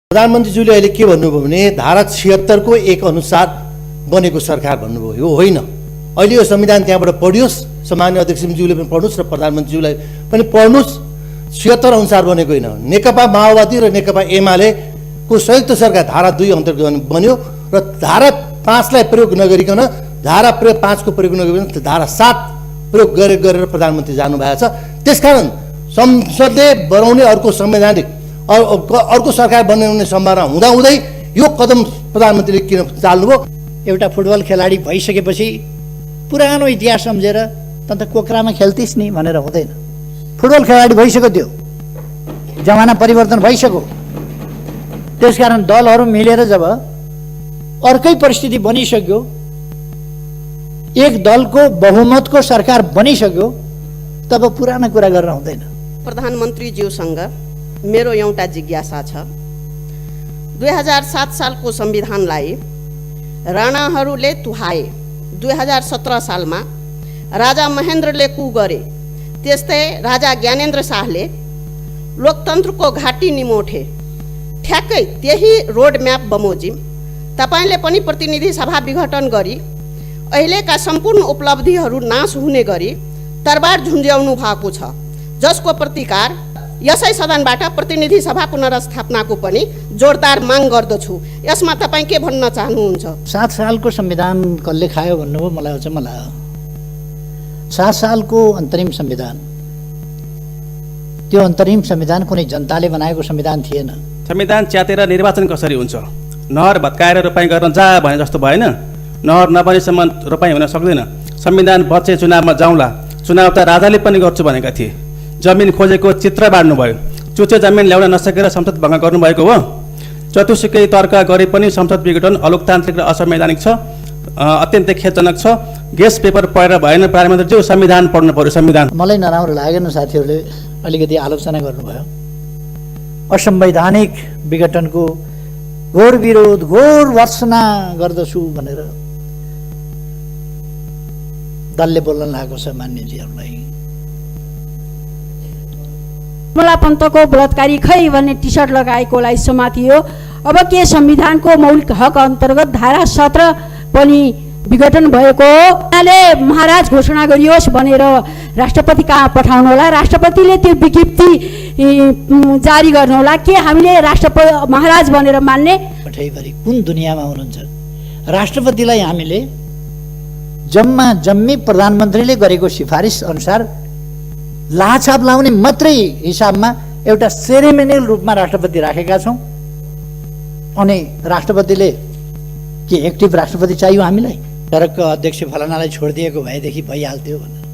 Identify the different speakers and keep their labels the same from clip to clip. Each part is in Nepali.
Speaker 1: प्रधानमन्त्रीज्यूले अहिले के भन्नुभयो भने धारा 76 को एक अनुसार बनेको सरकार भन्नुभयो। यो होइन, अहिले यो संविधान त्यहाँबाट पढियोस्, सामान्य अध्यक्षज्यूले पनि पढ्नुस् र प्रधानमन्त्रीज्यूलाई पनि पढ्नुस्। 76 अनुसार बनेको होइन, नेकपा माओवादी र नेकपा एमालेको संयुक्त सरकार धारा 2 अन्तर्गत बन्यो र धारा 5 लाई प्रयोग नगरिकन धारा 5 को प्रयोग नगरिकन धारा 7 प्रयोग गरेर प्रधानमन्त्री जानुभएको छ। त्यसकारण संसदले बनाउने अर्को संवैधानिक अर्को सरकार बनाउने सम्भावना हुँदाहुँदै यो कदम प्रधानमन्त्रीले किन चाल्नुभयो?
Speaker 2: एउटा फुटबल खेलाडी भइसकेपछि पुरानो इतिहास सम्झेर त कोक्रामा खेल्थिस् नि भनेर हुँदैन। फुटबल खेलाडी भइसक्यो, त्यो जमाना परिवर्तन भइसक्यो। त्यसकारण दलहरू मिलेर जब अर्कै परिस्थिति बनिसक्यो, एक दलको बहुमतको सरकार बनिसक्यो, तब पुरानो कुरा गर्न हुँदैन।
Speaker 3: प्रधानमन्त्रीज्यूसँग मेरो एउटा जिज्ञासा छ। 2007 सालको संविधानलाई राणाहरूले तुहाए, 2017 सालमा राजा महेन्द्रले कु गरे, त्यस्तै राजा ज्ञानेन्द्र शाहले लोकतन्त्रको घाटी निमोठे। ठ्याक्कै त्यही रोड म्याप बमोजिम तपाईले पनि प्रतिनिधि सभा विघटन गरी अहिलेका सम्पूर्ण उपलब्धिहरू नाश हुने गरी तरबार झुन्ज्याउनु भएको छ, जसको प्रतिकार यसै सदनबाट प्रतिनिधि सभा पुनर्स्थापनाको पनि जोरदार माग गर्दछु। यसमा तपाईँ के भन्न चाहनुहुन्छ?
Speaker 2: 7 सालको संविधान कसले खायो भन्नुभयो, मलाई अचम्म लाग्यो। 7 सालको अन्तरिम संविधान, त्यो अन्तरिम संविधान कुनै जनताले बनाएको संविधान थिएन।
Speaker 4: संविधान च्यातेर निर्वाचन कसरी हुन्छ? नहर भत्काएर रोपाइँ गर्न जा भने जस्तो भएन। नहर नबनेसम्म रोपाइँ हुन सक्दैन। संविधान बच्चे चुनावमा जाउँला, चुनाव त राजाले पनि गर्छु भनेका थिए। जमिन खोजेको चित्र बाँड्नु भयो, चुचे जमिन ल्याउन नसकेर संसद भङ्ग गर्नुभएको हो। जतिसुकै तर्क गरे पनि संसद विघटन अलोकतान्त्रिक र असंवैधानिक छ, अत्यन्तै खेदजनक छ। गेस पेपर पढेर भएन, प्रधानमन्त्रीज्यू संविधान पढ्नु पर्यो। संविधान
Speaker 2: मलाई नराम्रो लागेन, साथीहरूले अलिकति आलोचना गर्नुभयो। असंवैधानिक विघटनको घोर विरोध, घोर भर्त्सना गर्दछु भनेर दलले बोल्न लागेको छ मान्यजीहरूलाई।
Speaker 5: कमला पन्तको बलात्कारी खै भन्ने टी सर्ट लगाएकोलाई समातियो। अब के संविधानको मौलिक हक अन्तर्गत धारा 17 पनि विघटन भएको उहाँले महाराज घोषणा गरियोस् भनेर राष्ट्रपति कहाँ पठाउनु होला? राष्ट्रपतिले त्यो विज्ञप्ति जारी गर्नु होला? के हामीले राष्ट्रपति महाराज भनेर मान्ने?
Speaker 2: पठाइभरि कुन दुनियाँमा हुनुहुन्छ? राष्ट्रपतिलाई हामीले जम्मी प्रधानमन्त्रीले गरेको सिफारिस अनुसार लाछाप लाउने मात्रै हिसाबमा एउटा सेरेमोनियल रूपमा राष्ट्रपति राखेका छौँ। अनि राष्ट्रपतिले के एक्टिभ राष्ट्रपति चाहियो हामीलाई? तरक अध्यक्ष फलानालाई छोडिदिएको भएदेखि भइहाल्थ्यो भनेर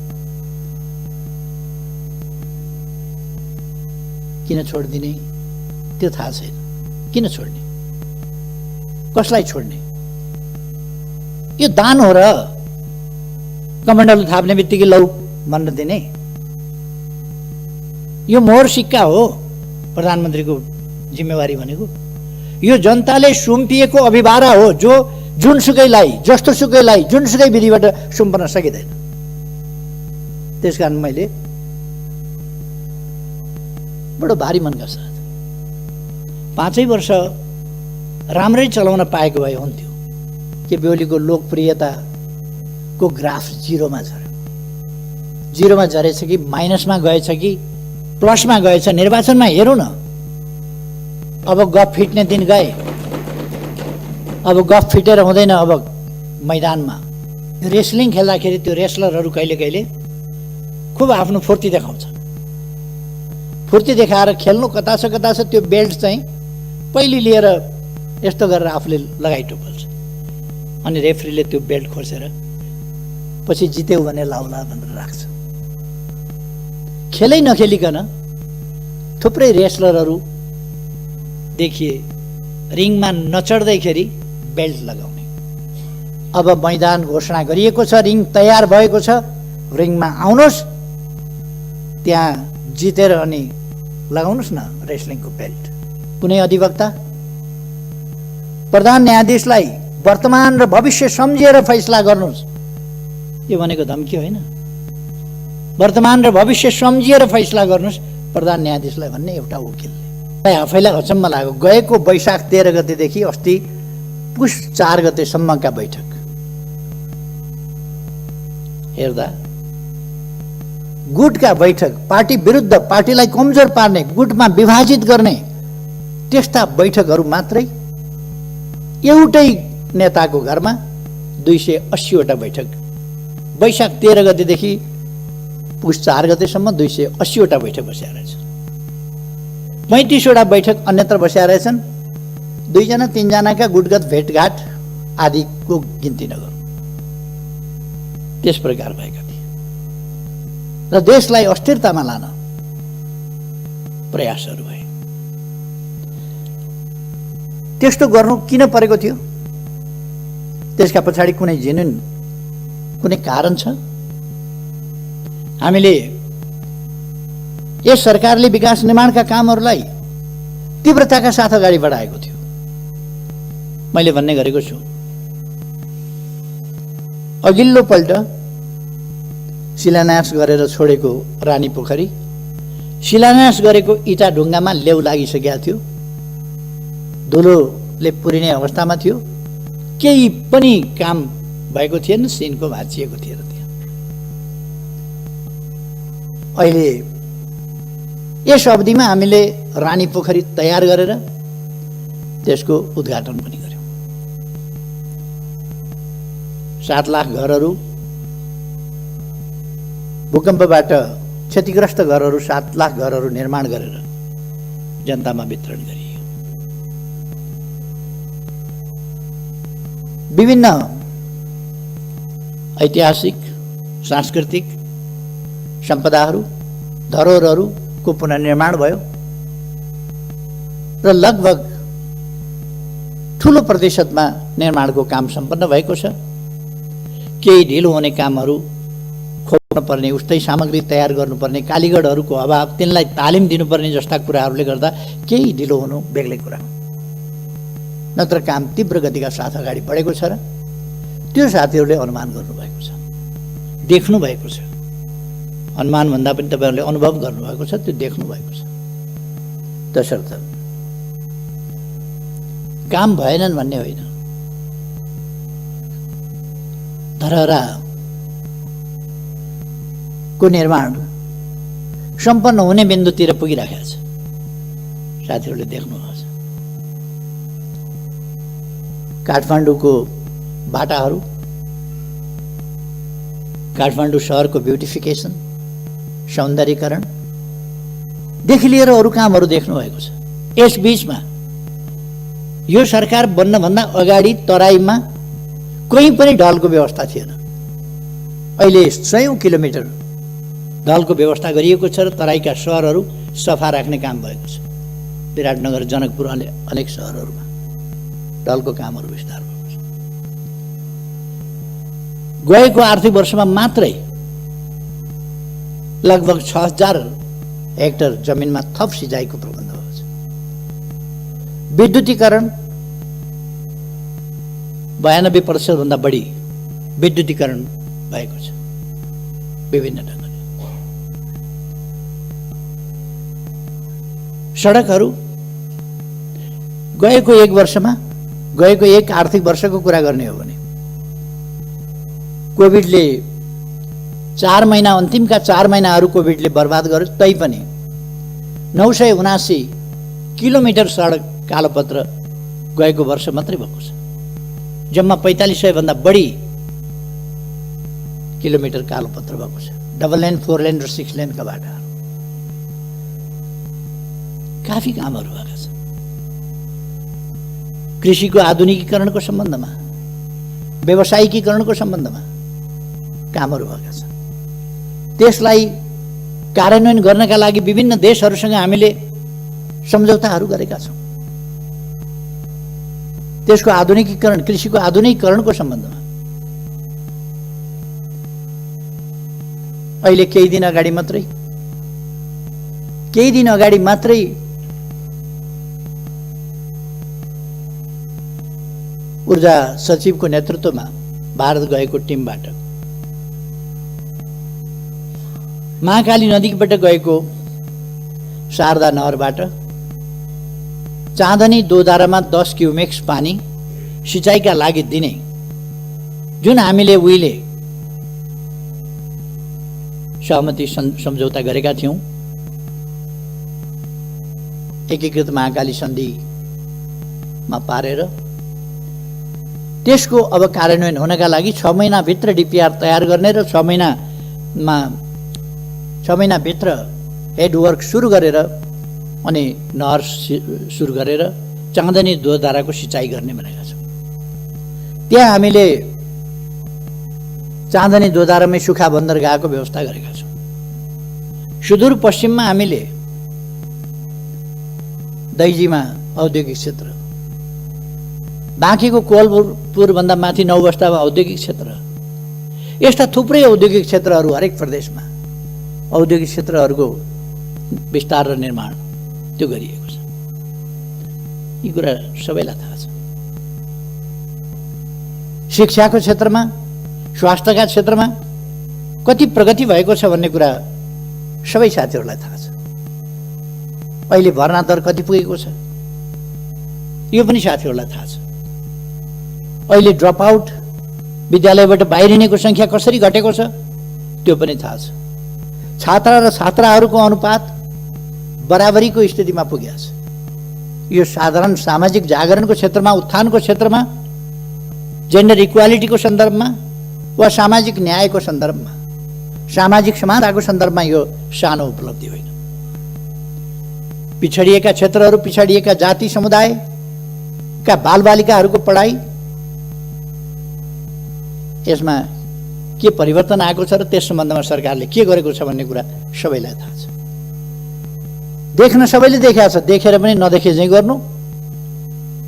Speaker 2: किन छोडिदिने त्यो थाहा छैन। किन छोड्ने, कसलाई छोड्ने? यो दान हो र? कमण्डल थाप्ने बित्तिकै लौ भनेर दिने? यो मोहर सिक्का हो प्रधानमन्त्रीको जिम्मेवारी भनेको? यो जनताले सुम्पिएको अभिभारा हो, जो जुनसुकैलाई, जस्तोसुकैलाई, जुनसुकै विधिबाट सुम्पन सकिँदैन। त्यसकारण मैले बडो भारी मनका साथ 5 वर्ष राम्रै चलाउन पाएको भए हुन्थ्यो। के बेहुलीको लोकप्रियताको ग्राफ जिरोमा झऱ्यो? जिरोमा झरेछ कि माइनसमा गएछ कि प्लसमा गएछ? निर्वाचनमा हेरौँ न। अब गफ फिट्ने दिन गए, अब गफ फिटेर हुँदैन। अब मैदानमा रेस्लिङ खेल्दाखेरि त्यो रेस्लरहरू कहिले कहिले खुब आफ्नो फुर्ती देखाउँछ। फुर्ती देखाएर खेल्नु कता छ त्यो बेल्ट चाहिँ पहिले लिएर यस्तो गरेर आफूले लगाइटोपल्छ। अनि रेफ्रीले त्यो बेल्ट खोसेर पछि जित्यौ भने लाउला भनेर राख्छ। खेलै नखेलिकन थुप्रै रेस्लरहरू देखिए रिङमा नचढ्दैखेरि बेल्ट लगाउने। अब मैदान घोषणा गरिएको छ, रिङ तयार भएको छ, रिङमा आउनुहोस्, त्यहाँ जितेर अनि लगाउनुहोस् न रेस्लिङको बेल्ट। कुनै अधिवक्ता प्रधान न्यायाधीशलाई वर्तमान र भविष्य सम्झिएर फैसला गर्नुहोस्, यो भनेको धम्की होइन। वर्तमान र भविष्य सम्झिएर फैसला गर्नुहोस् प्रधान न्यायाधीशलाई भन्ने एउटा वकिलले। आफैलाई अचम्म लाग्यो। गएको वैशाख 13 गतेदेखि अस्ति पुष 4 गतेसम्मका बैठक हेर्दा गुटका बैठक, पार्टी विरुद्ध, पार्टीलाई कमजोर पार्ने, गुटमा विभाजित गर्ने त्यस्ता बैठकहरू मात्रै एउटै नेताको घरमा 280वटा बैठक, वैशाख 13 गतेदेखि पुष 4 गतेसम्म 280वटा बैठक बसेका रहेछन्। 35वटा बैठक अन्यत्र बसेका रहेछन्। 2 जना 3 जनाका गुटगत भेटघाट आदिको गिन्ती नगरौँ, त्यस प्रकार भएका थिए र देशलाई अस्थिरतामा लान प्रयासहरू भए। त्यस्तो गर्नु किन परेको थियो? त्यसका पछाडि कुनै जेन्युन कुनै कारण छ? हामीले यस सरकारले विकास निर्माणका कामहरूलाई तीव्रताका साथ अगाडि बढाएको थियो। मैले भन्ने गरेको छु, अघिल्लो पल्ट शिलान्यास गरेर छोडेको रानी पोखरी शिलान्यास गरेको इटा ढुङ्गामा लेउ लागिसकेका थियो, धुलोले पुरिने अवस्थामा थियो, केही पनि काम भएको थिएन, सिनको भाँचिएको थिएन त्यहाँ। अहिले यस अवधिमा हामीले रानी पोखरी तयार गरेर त्यसको उद्घाटन पनि गर्यौँ। 7 लाख घरहरू, भूकम्पबाट क्षतिग्रस्त घरहरू, 7 लाख घरहरू निर्माण गरेर जनतामा वितरण गरियो। विभिन्न ऐतिहासिक, सांस्कृतिक सम्पदाहरू, धरोहरहरूको पुनर्निर्माण भयो र लगभग ठुलो प्रतिशतमा निर्माणको काम सम्पन्न भएको छ। केही ढिलो हुने कामहरू, खोप्न पर्ने, उस्तै सामग्री तयार गर्नुपर्ने, कालीगढहरूको अभाव, तिनलाई तालिम दिनुपर्ने जस्ता कुराहरूले गर्दा केही ढिलो हुनु बेग्लै कुरा हो। नत्र काम तीव्र गतिका साथ अगाडि बढेको छ र त्यो साथीहरूले अनुमान गर्नुभएको छ, देख्नु भएको छ। अनुमान भन्दा पनि तपाईँहरूले अनुभव गर्नुभएको छ, त्यो देख्नु भएको छ। तसर्थ काम भएनन् भन्ने होइन, धरहराको निर्माण सम्पन्न हुने बिन्दुतिर पुगिरहेको छ, साथीहरूले देख्नुभएको छ। काठमाडौँको बाटाहरू, काठमाडौँ सहरको ब्युटिफिकेसन, सौन्दर्यीकरणदेखि लिएर अरू कामहरू देख्नुभएको छ। यस बीचमा यो सरकार बन्नभन्दा अगाडि तराईमा कोही पनि ढलको व्यवस्था थिएन। अहिले 100 किलोमिटर ढलको व्यवस्था गरिएको छ र तराईका सहरहरू सफा राख्ने काम भएको छ। विराटनगर, जनकपुर, अनेक सहरहरूमा ढलको कामहरू विस्तार भएको छ। गएको आर्थिक वर्षमा मात्रै लगभग 6000 हेक्टर जमिनमा थप सिँचाइको प्रबन्ध भएको छ। विद्युतीकरण 92% भन्दा बढी विद्युतीकरण भएको छ विभिन्न ढङ्गले। सडकहरू गएको एक आर्थिक वर्षको कुरा गर्ने हो भने कोभिडले 4 महिना, अन्तिमका 4 महिनाहरू कोभिडले बर्बाद गर्यो, तैपनि 979 किलोमिटर सडक कालोपत्र गएको वर्ष मात्रै भएको छ। जम्मा 4500 भन्दा बढी किलोमिटर कालोपत्र भएको छ। डबल लेन, 4 लेन र 6 लेनका बाटाहरू, काफी कामहरू भएका छन्। कृषिको आधुनिकीकरणको सम्बन्धमा, व्यावसायिकीकरणको सम्बन्धमा कामहरू भएका छन्। त्यसलाई कार्यान्वयन गर्नका लागि विभिन्न देशहरूसँग हामीले सम्झौताहरू गरेका छौँ। त्यसको आधुनिकीकरण, कृषिको आधुनिकीकरणको सम्बन्धमा अहिले केही दिन अगाडि मात्रै ऊर्जा सचिवको नेतृत्वमा भारत गएको टिमबाट महाकाली नदीबाट गएको शारदा नहरबाट चाँदनी दोधारामा 10 क्युमेक्स पानी सिँचाइका लागि दिने जुन हामीले उहिले सहमति सम्झौता गरेका थियौँ, एकीकृत महाकाली सन्धिमा पारेर त्यसको अब कार्यान्वयन हुनका लागि 6 महिनाभित्र डिपिआर तयार गर्ने र 6 महिनाभित्र हेडवर्क सुरु गरेर अनि नहर सुरु गरेर चाँदनी दोधाराको सिँचाइ गर्ने भनेका छौँ। त्यहाँ हामीले चाँदनी दोधारामै सुक्खा बन्दरगाहको व्यवस्था गरेका छौँ। सुदूरपश्चिममा हामीले दैजीमा औद्योगिक क्षेत्र, बाँकीको कोलपुरभन्दा माथि 9 बस्तामा औद्योगिक क्षेत्र, यस्ता थुप्रै औद्योगिक क्षेत्रहरू हरेक प्रदेशमा औद्योगिक क्षेत्रहरूको विस्तार र निर्माण त्यो गरिएको छ। यी कुरा सबैलाई थाहा छ। शिक्षाको क्षेत्रमा, स्वास्थ्यका क्षेत्रमा कति प्रगति भएको छ भन्ने कुरा सबै साथीहरूलाई थाहा छ। अहिले भर्ना दर कति पुगेको छ यो पनि साथीहरूलाई थाहा छ। अहिले ड्रप आउट, विद्यालयबाट बाहिरिनेको सङ्ख्या कसरी घटेको छ त्यो पनि थाहा छ। छात्रा र छात्राहरूको अनुपात बराबरीको स्थितिमा पुगेको छ। यो साधारण सामाजिक जागरणको क्षेत्रमा, उत्थानको क्षेत्रमा, जेन्डर इक्वालिटीको सन्दर्भमा वा सामाजिक न्यायको सन्दर्भमा, सामाजिक समानताको सन्दर्भमा यो सानो उपलब्धि होइन। पिछडिएका क्षेत्रहरू, पिछडिएका जाति समुदायका बालबालिकाहरूको पढाइ, यसमा के परिवर्तन आएको छ र त्यस सम्बन्धमा सरकारले के गरेको छ भन्ने कुरा सबैलाई थाहा छ। देख्न सबैले देखेको छ, देखेर पनि नदेखे चाहिँ गर्नु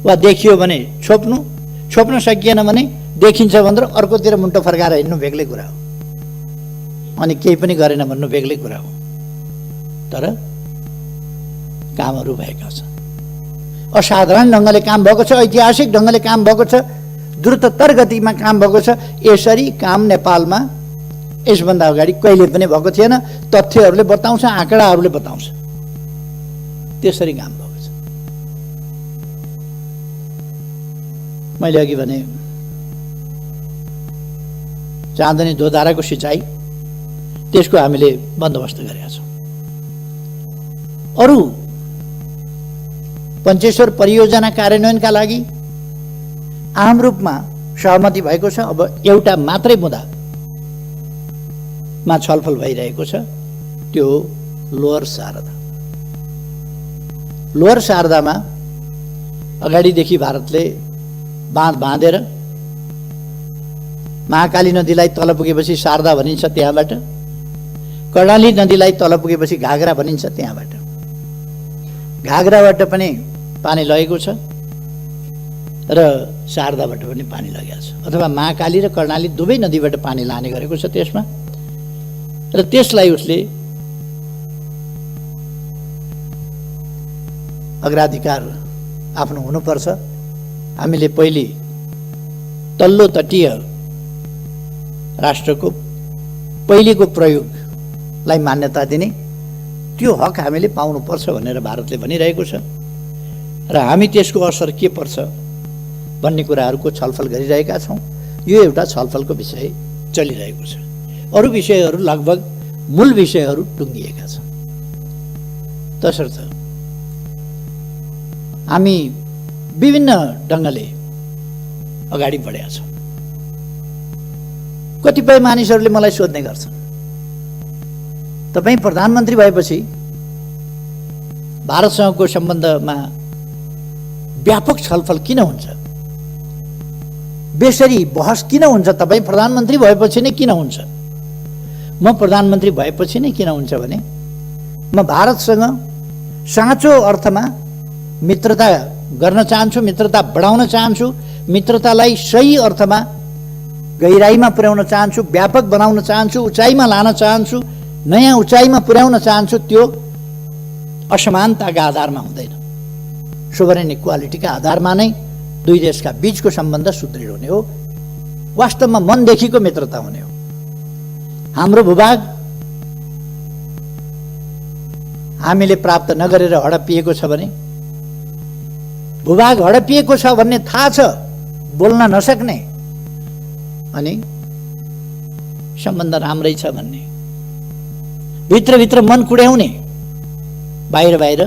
Speaker 2: वा देखियो भने छोप्न सकिएन भने देखिन्छ भनेर अर्कोतिर मुन्टो फर्काएर हिँड्नु बेग्लै कुरा हो, अनि केही पनि गरेन भन्नु बेग्लै कुरा हो। तर कामहरू भएका छन्, असाधारण ढङ्गले काम भएको छ, ऐतिहासिक ढङ्गले काम भएको छ, द्रुततर गतिमा काम भएको छ। यसरी काम नेपालमा यसभन्दा अगाडि कहिले पनि भएको थिएन। तथ्यहरूले बताउँछ, आँकडाहरूले बताउँछ, त्यसरी काम भएको छ। मैले अघि भने चाँदनी दोधाराको सिँचाइ, त्यसको हामीले बन्दोबस्त गरेका छौँ। अरू पञ्चेश्वर परियोजना कार्यान्वयनका लागि आम रूपमा सहमति भएको छ। अब एउटा मात्रै मुद्दामा छलफल भइरहेको छ, त्यो लोअर शारदा। लोअर शारदामा अगाडिदेखि भारतले बाँध बाँधेर महाकाली नदीलाई तल पुगेपछि शारदा भनिन्छ, त्यहाँबाट कर्णाली नदीलाई तल पुगेपछि घागरा भनिन्छ, त्यहाँबाट घागराबाट पनि पानी लगेको छ र शारदाबाट पनि पानी लगेको छ, अथवा महाकाली र कर्णाली दुवै नदीबाट पानी लाने गरेको छ त्यसमा। र त्यसलाई उसले अग्राधिकार आफ्नो हुनुपर्छ। हामीले पहिले तल्लो तटीय राष्ट्रको पहिलेको प्रयोगलाई मान्यता दिने त्यो हक हामीले पाउनुपर्छ भनेर भारतले भनिरहेको छ र हामी त्यसको असर के पर्छ भन्ने कुराहरूको छलफल गरिरहेका छौँ। यो एउटा छलफलको विषय चलिरहेको छ। अरू विषयहरू लगभग मूल विषयहरू टुङ्गिएका छन्। तसर्थ हामी विभिन्न ढङ्गले अगाडि बढेका छौँ। कतिपय मानिसहरूले मलाई सोध्ने गर्छन्, तपाईँ प्रधानमन्त्री भएपछि भारतसँगको सम्बन्धमा व्यापक छलफल किन हुन्छ, बेसरी बहस किन हुन्छ, तपाईँ प्रधानमन्त्री भएपछि नै किन हुन्छ? म प्रधानमन्त्री भएपछि नै किन हुन्छ भने म भारतसँग साँचो अर्थमा मित्रता गर्न चाहन्छु, मित्रता बढाउन चाहन्छु, मित्रतालाई सही अर्थमा गहिराइमा पुर्याउन चाहन्छु, व्यापक बनाउन चाहन्छु, उचाइमा लान चाहन्छु, नयाँ उचाइमा पुर्याउन चाहन्छु। त्यो असमानताका आधारमा हुँदैन, सोभरेन इक्वालिटीका आधारमा नै दुई देशका बीचको सम्बन्ध सुदृढ हुने हो, वास्तवमा मनदेखिको मित्रता हुने हो। हाम्रो भूभाग हामीले प्राप्त नगरेर हडपिएको छ भने भूभाग हडपिएको छ भन्ने थाहा छ, बोल्न नसक्ने, अनि सम्बन्ध राम्रै छ भन्ने, भित्रभित्र मन कुड्याउने, बाहिर बाहिर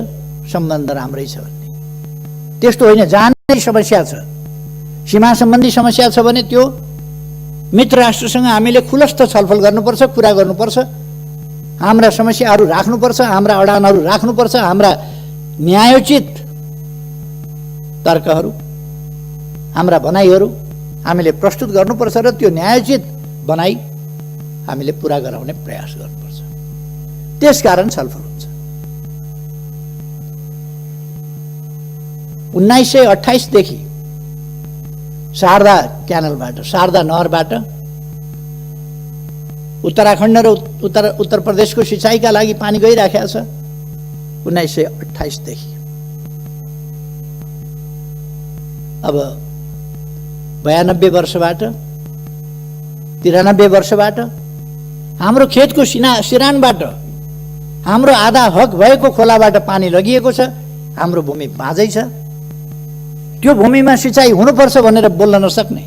Speaker 2: सम्बन्ध राम्रै छ भन्ने। त्यस्तो होइन, जानै समस्या छ, सीमा सम्बन्धी समस्या छ भने त्यो मित्र राष्ट्रसँग हामीले खुलस्त छलफल गर्नुपर्छ, कुरा गर्नुपर्छ, हाम्रा समस्याहरू राख्नुपर्छ, हाम्रा अडानहरू राख्नुपर्छ, हाम्रा न्यायोचित तर्कहरू, हाम्रा भनाइहरू हामीले प्रस्तुत गर्नुपर्छ र त्यो न्यायोचित भनाइ हामीले पुरा गराउने प्रयास गर्नुपर्छ। त्यसकारण छलफल हुन्छ। 1928 देखि शारदा क्यानलबाट, शारदा नहरबाट उत्तराखण्ड र उत्तर प्रदेशको सिँचाइका लागि पानी गइराखेको छ 1928 देखि। अब 92 वर्षबाट 93 वर्षबाट हाम्रो खेतको सिरानबाट हाम्रो आधा हक भएको खोलाबाट पानी लगिएको छ। हाम्रो भूमि बाँझै छ, त्यो भूमिमा सिँचाइ हुनुपर्छ भनेर बोल्न नसक्ने,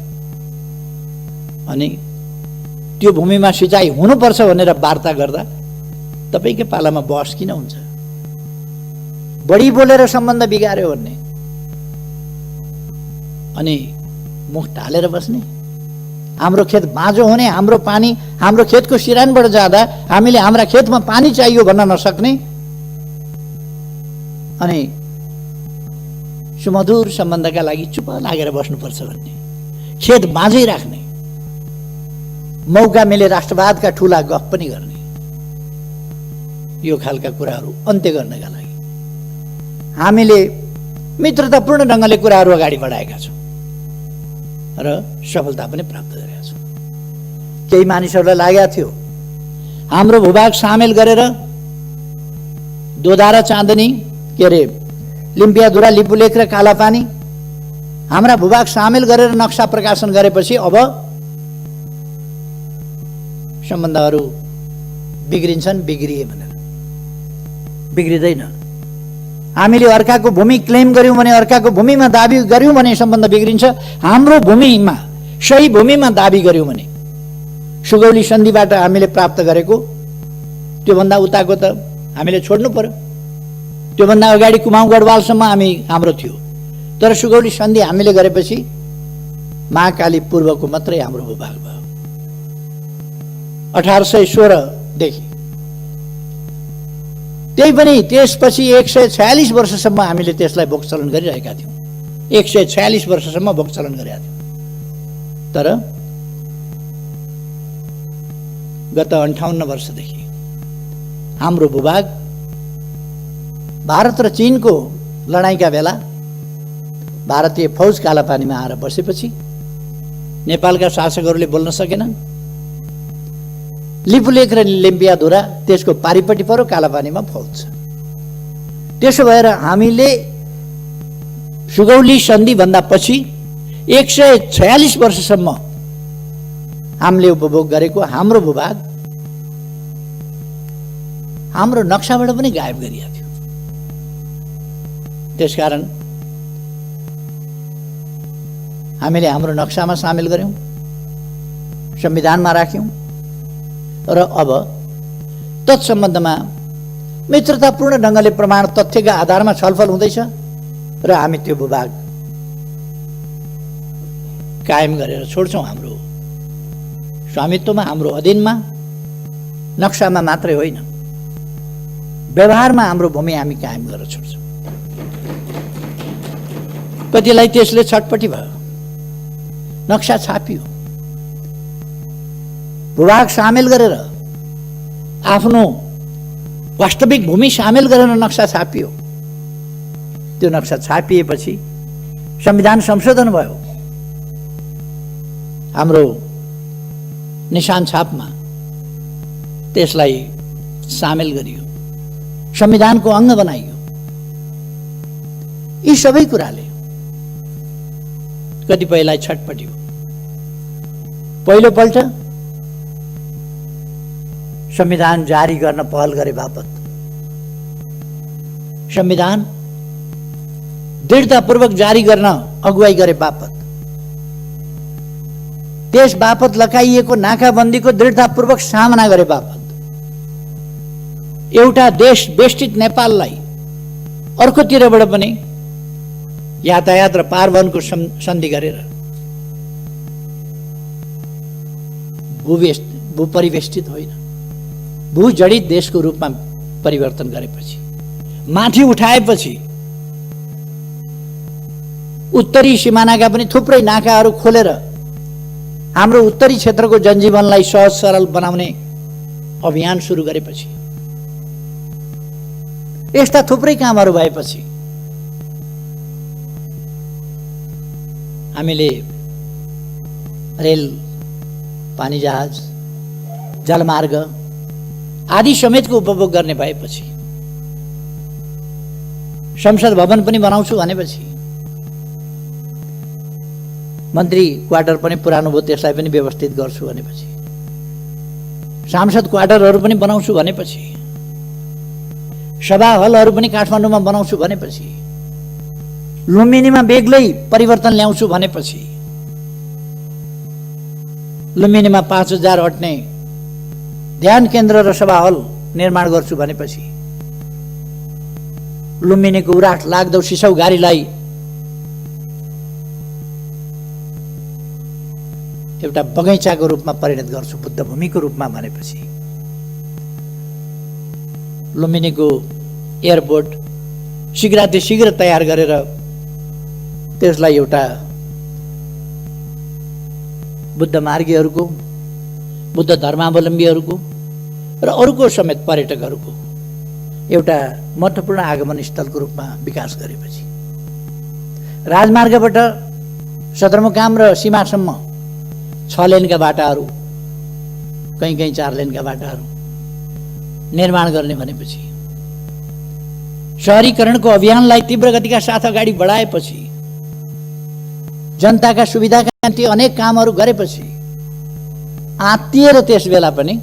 Speaker 2: अनि त्यो भूमिमा सिँचाइ हुनुपर्छ भनेर वार्ता गर्दा तपाईँकै पालामा बहस किन हुन्छ? बढी बोलेर सम्बन्ध बिगार्यो भन्ने, अनि मुख ढालेर बस्ने, हाम्रो खेत बाँझो हुने, हाम्रो पानी हाम्रो खेतको सिरानबाट जाँदा हामीले हाम्रा खेतमा पानी चाहियो भन्न नसक्ने, अनि सुमधुर सम्बन्धका लागि चुप लागेर बस्नुपर्छ भन्ने, खेत बाँझै राख्ने, मौका मिले राष्ट्रवादका ठुला गफ पनि गर्ने, यो खालका कुराहरू अन्त्य गर्नका लागि हामीले मित्रतापूर्ण ढङ्गले कुराहरू अगाडि बढाएका छौँ र सफलता पनि प्राप्त गरेका छौँ। केही मानिसहरूलाई लागेको थियो हाम्रो भूभाग सामेल गरेर दोधारा चाँदनी, के अरे लिम्पियाधुरा, लिपुलेख र कालापानी हाम्रा भूभाग सामेल गरेर नक्सा प्रकाशन गरेपछि अब सम्बन्धहरू बिग्रिन्छन्, बिग्रिए भनेर। बिग्रिँदैन। हामीले अर्काको भूमि क्लेम गर्यौँ भने, अर्काको भूमिमा दाबी गर्यौँ भने सम्बन्ध बिग्रिन्छ। हाम्रो भूमिमा, सही भूमिमा दाबी गर्यौँ भने, सुगौली सन्धिबाट हामीले प्राप्त गरेको त्योभन्दा उताको त हामीले छोड्नु पर्यो। त्योभन्दा अगाडि कुमाउँ गढवालसम्म हाम्रो थियो, तर सुगौली सन्धि हामीले गरेपछि महाकाली पूर्वको मात्रै हाम्रो भूभाग भयो। 1816 देखि, त्यही पनि त्यसपछि 146 वर्षसम्म हामीले त्यसलाई भोगचलन गरिरहेका थियौँ। 146 वर्षसम्म भोगचलन गरेका थियौँ। तर गत 58 वर्षदेखि हाम्रो भूभाग भारत र चीनको लडाईँका बेला भारतीय फौज कालापानीमा आएर बसेपछि नेपालका शासकहरूले बोल्न सकेनन्। लिपुलेख र लिम्पियाधुरा त्यसको पारिपट्टि पर्यो, कालापानीमा फौज छ। त्यसो भएर हामीले सुगौली सन्धिभन्दा पछि 146 वर्षसम्म हामीले उपभोग गरेको हाम्रो भूभाग हाम्रो नक्साबाट पनि गायब गरिएको थियो। त्यसकारण हामीले हाम्रो नक्सामा सामेल गर्यौँ, संविधानमा राख्यौँ र अब तत्सम्बन्धमा मित्रतापूर्ण ढङ्गले प्रमाण तथ्यका आधारमा छलफल हुँदैछ र हामी त्यो भूभाग कायम गरेर छोड्छौँ। हाम्रो स्वामित्वमा, हाम्रो अधीनमा, नक्सामा मात्रै होइन, व्यवहारमा हाम्रो भूमि हामी कायम गरेर छोड्छौँ। कतिलाई त्यसले छटपटी भयो, नक्सा छापियो, भूभाग सामेल गरेर आफ्नो वास्तविक भूमि सामेल गरेर नक्सा छापियो। त्यो नक्सा छापिएपछि संविधान संशोधन भयो। हाम्रो निशान छापमा त्यसलाई सामेल गरियो, संविधानको अङ्ग बनाइयो। यी सबै कुराले कतिपयलाई छटपट्यो। पहिलोपल्ट संविधान जारी गर्न पहल गरे बापत संविधान दृढतापूर्वक जारी गर्न अगुवाई गरे बापत, त्यस बापत लगाइएको नाकाबन्दीको दृढतापूर्वक सामना गरे बापत एउटा देश बेष्टित नेपाललाई अर्कोतिरबाट पनि यातायात र पारवहनको सन्धि गरेर भूपरिवेष्टित होइन, भूजडित देशको रूपमा परिवर्तन गरेपछि, माथि उठाएपछि उत्तरी सिमानाका पनि थुप्रै नाकाहरू खोलेर हाम्रो उत्तरी क्षेत्रको जनजीवनलाई सहज सरल बनाउने अभियान सुरु गरेपछि, यस्ता थुप्रै कामहरू भएपछि हामीले रेल, पानी जहाज, जलमार्ग आदि समेतको उपभोग गर्ने भएपछि, संसद भवन पनि बनाउँछु भनेपछि, मन्त्री क्वार्टर पनि पुरानो भयो त्यसलाई पनि व्यवस्थित गर्छु भनेपछि, सांसद क्वार्टरहरू पनि बनाउँछु भनेपछि, सभा हलहरू पनि काठमाडौँमा बनाउँछु भनेपछि, लुम्बिनीमा बेग्लै परिवर्तन ल्याउँछु भनेपछि, लुम्बिनीमा 5000 अट्ने ध्यान केन्द्र र सभा हल निर्माण गर्छु भनेपछि, लुम्बिनीको उराट लाग्दो सिसौ गाडीलाई एउटा बगैँचाको रूपमा परिणत गर्छु, बुद्ध भूमिको रूपमा भनेपछि, लुम्बिनीको एयरपोर्ट शीघ्र तयार गरेर त्यसलाई एउटा बुद्ध मार्गीहरूको, बुद्ध धर्मावलम्बीहरूको र अरूको समेत पर्यटकहरूको एउटा महत्त्वपूर्ण आगमन स्थलको रूपमा विकास गरेपछि, राजमार्गबाट सदरमुकाम र सीमासम्म 6 लेनका बाटाहरू, कहीँ 4 लेनका बाटाहरू निर्माण गर्ने भनेपछि, शहरीकरणको अभियानलाई तीव्र गतिका साथ अगाडि बढाएपछि, जनताका सुविधाका निम्ति अनेक कामहरू गरेपछि, आत्तिएर त्यस बेला पनि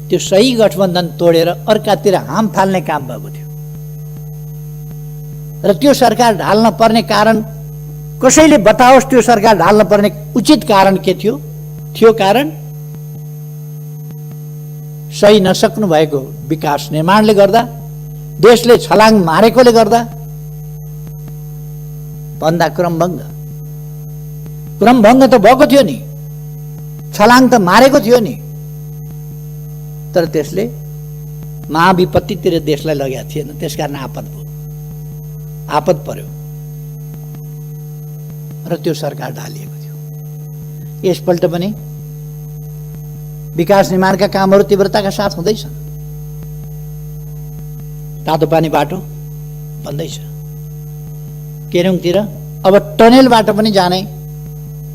Speaker 2: त्यो सही गठबन्धन तोडेर अर्कातिर हाम फाल्ने काम भएको थियो र त्यो सरकार ढाल्न पर्ने कारण कसैले बताओस्, त्यो सरकार ढाल्न पर्ने उचित कारण के थियो? थियो कारण सही नसक्नु भएको विकास निर्माणले गर्दा, देशले छलाङ मारेकोले गर्दा भन्दा क्रमभङ्ग त भएको थियो नि, छलाङ त मारेको थियो नि, तर त्यसले महाविपत्तितिर देशलाई लगेको थिएन, त्यसकारण आपद पर्यो र त्यो सरकार ढालिएको थियो। यसपल्ट पनि विकास निर्माणका कामहरू तीव्रताका साथ हुँदैछन्। तातो पानी बाटो बन्दैछ, केरुङतिर अब टनेलबाट पनि जाने,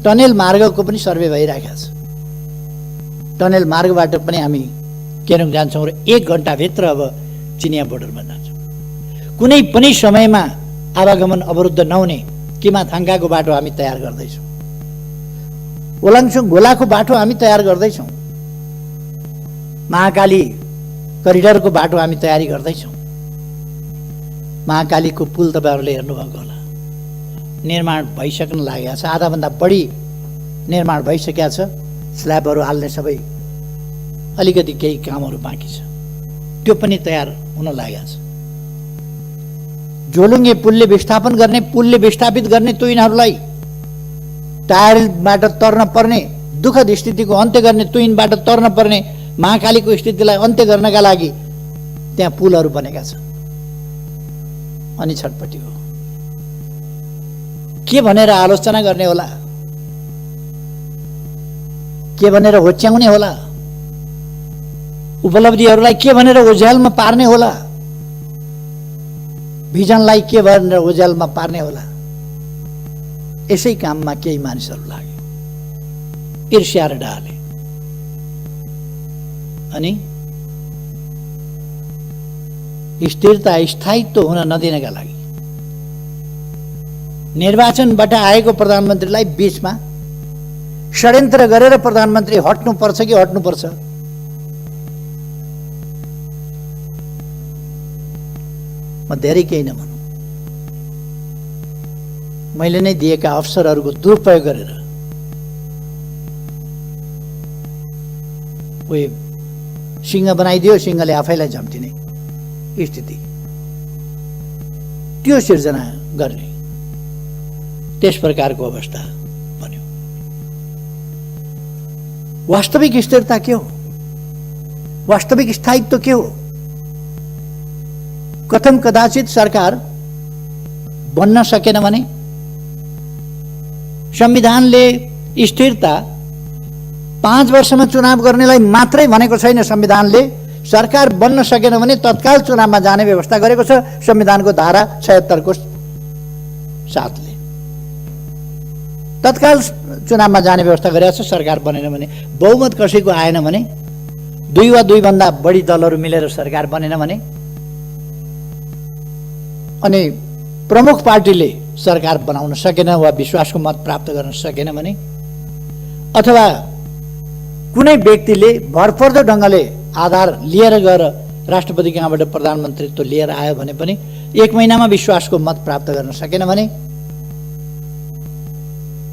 Speaker 2: टनेल मार्गको पनि सर्वे भइरहेको छ। टनेल मार्गबाट पनि हामी केरुङ जान्छौँ र 1 घण्टाभित्र अब चिनिया बोर्डरमा जान्छौँ। कुनै पनि समयमा आवागमन अवरुद्ध नहुने किमाथाङ्काको बाटो हामी तयार गर्दैछौँ, ओलाङचुङ घोलाको बाटो हामी तयार गर्दैछौँ, महाकाली करिडरको बाटो हामी तयारी गर्दैछौँ। महाकालीको पुल तपाईँहरूले हेर्नुभएको होला, निर्माण भइसक्न लागेको छ, आधाभन्दा बढी निर्माण भइसकेको छ, स्ल्याबहरू हाल्ने सबै अलिकति केही कामहरू बाँकी छ, त्यो पनि तयार हुन लागेको छ। झोलुङ्गे पुलले विस्थापित गर्ने तुइनहरूलाई टायरबाट तर्न पर्ने दुःखद स्थितिको अन्त्य गर्ने, तुइनबाट तर्न पर्ने महाकालीको स्थितिलाई अन्त्य गर्नका लागि त्यहाँ पुलहरू बनेका छन्। अनि छटपटी हो, के भनेर आलोचना गर्ने होला, के भनेर होच्याउने होला, उपलब्धिहरूलाई के भनेर ओझ्यालमा पार्ने होला, भिजनलाई के भनेर ओझ्यालमा पार्ने होला। यसै काममा केही मानिसहरू लागे, ईर्ष्या र डाले, अनि स्थिरता स्थायित्व हुन नदिनका लागि निर्वाचनबाट आएको प्रधानमन्त्रीलाई बीचमा षड्यन्त्र गरेर प्रधानमन्त्री हट्नुपर्छ कि हट्नुपर्छ, म धेरै केही नभनौँ, मैले नै दिएका अवसरहरूको दुरुपयोग गरेर कोही सिंह बनाइदियो, सिंहले आफैलाई झम्टिने स्थिति, त्यो सिर्जना गर्ने त्यस प्रकारको अवस्था बन्यो। वास्तविक स्थिरता के हो? वास्तविक स्थायित्व के हो? कथम कदाचित सरकार बन्न सकेन भने संविधानले स्थिरता 5 वर्षमा चुनाव गर्नेलाई मात्रै भनेको छैन। संविधानले सरकार बन्न सकेन भने तत्काल चुनावमा जाने व्यवस्था गरेको छ संविधानको धारा 76 को साथले। तत्काल चुनावमा जाने व्यवस्था गरेको छ। सरकार बनेन भने, बहुमत कसैको आएन भने, 2 वा 2 भन्दा बढी दलहरू मिलेर सरकार बनेन भने, अनि प्रमुख पार्टीले सरकार बनाउन सकेन वा विश्वासको मत प्राप्त गर्न सकेन भने, अथवा कुनै व्यक्तिले भरपर्दो ढङ्गले आधार लिएर गएर राष्ट्रपति कहाँबाट प्रधानमन्त्रीत्व लिएर आयो भने पनि 1 महिनामा विश्वासको मत प्राप्त गर्न सकेन भने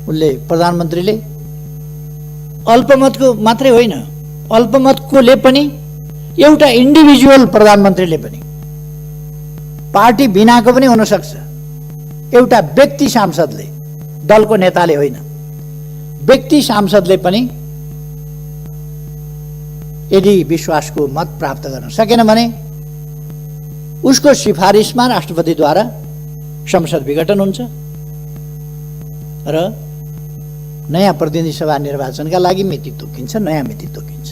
Speaker 2: उनले, प्रधानमन्त्रीले अल्पमतको मात्रै होइन, अल्पमतकोले पनि, एउटा इन्डिभिजुअल प्रधानमन्त्रीले पनि, पार्टी बिनाको पनि हुन सक्छ, एउटा व्यक्ति सांसदले, दलको नेताले होइन, व्यक्ति सांसदले पनि यदि विश्वासको मत प्राप्त गर्न सकेन भने उसको सिफारिसमा राष्ट्रपतिद्वारा संसद विघटन हुन्छ र नयाँ प्रतिनिधि सभा निर्वाचनका लागि मिति तोकिन्छ, नयाँ मिति तोकिन्छ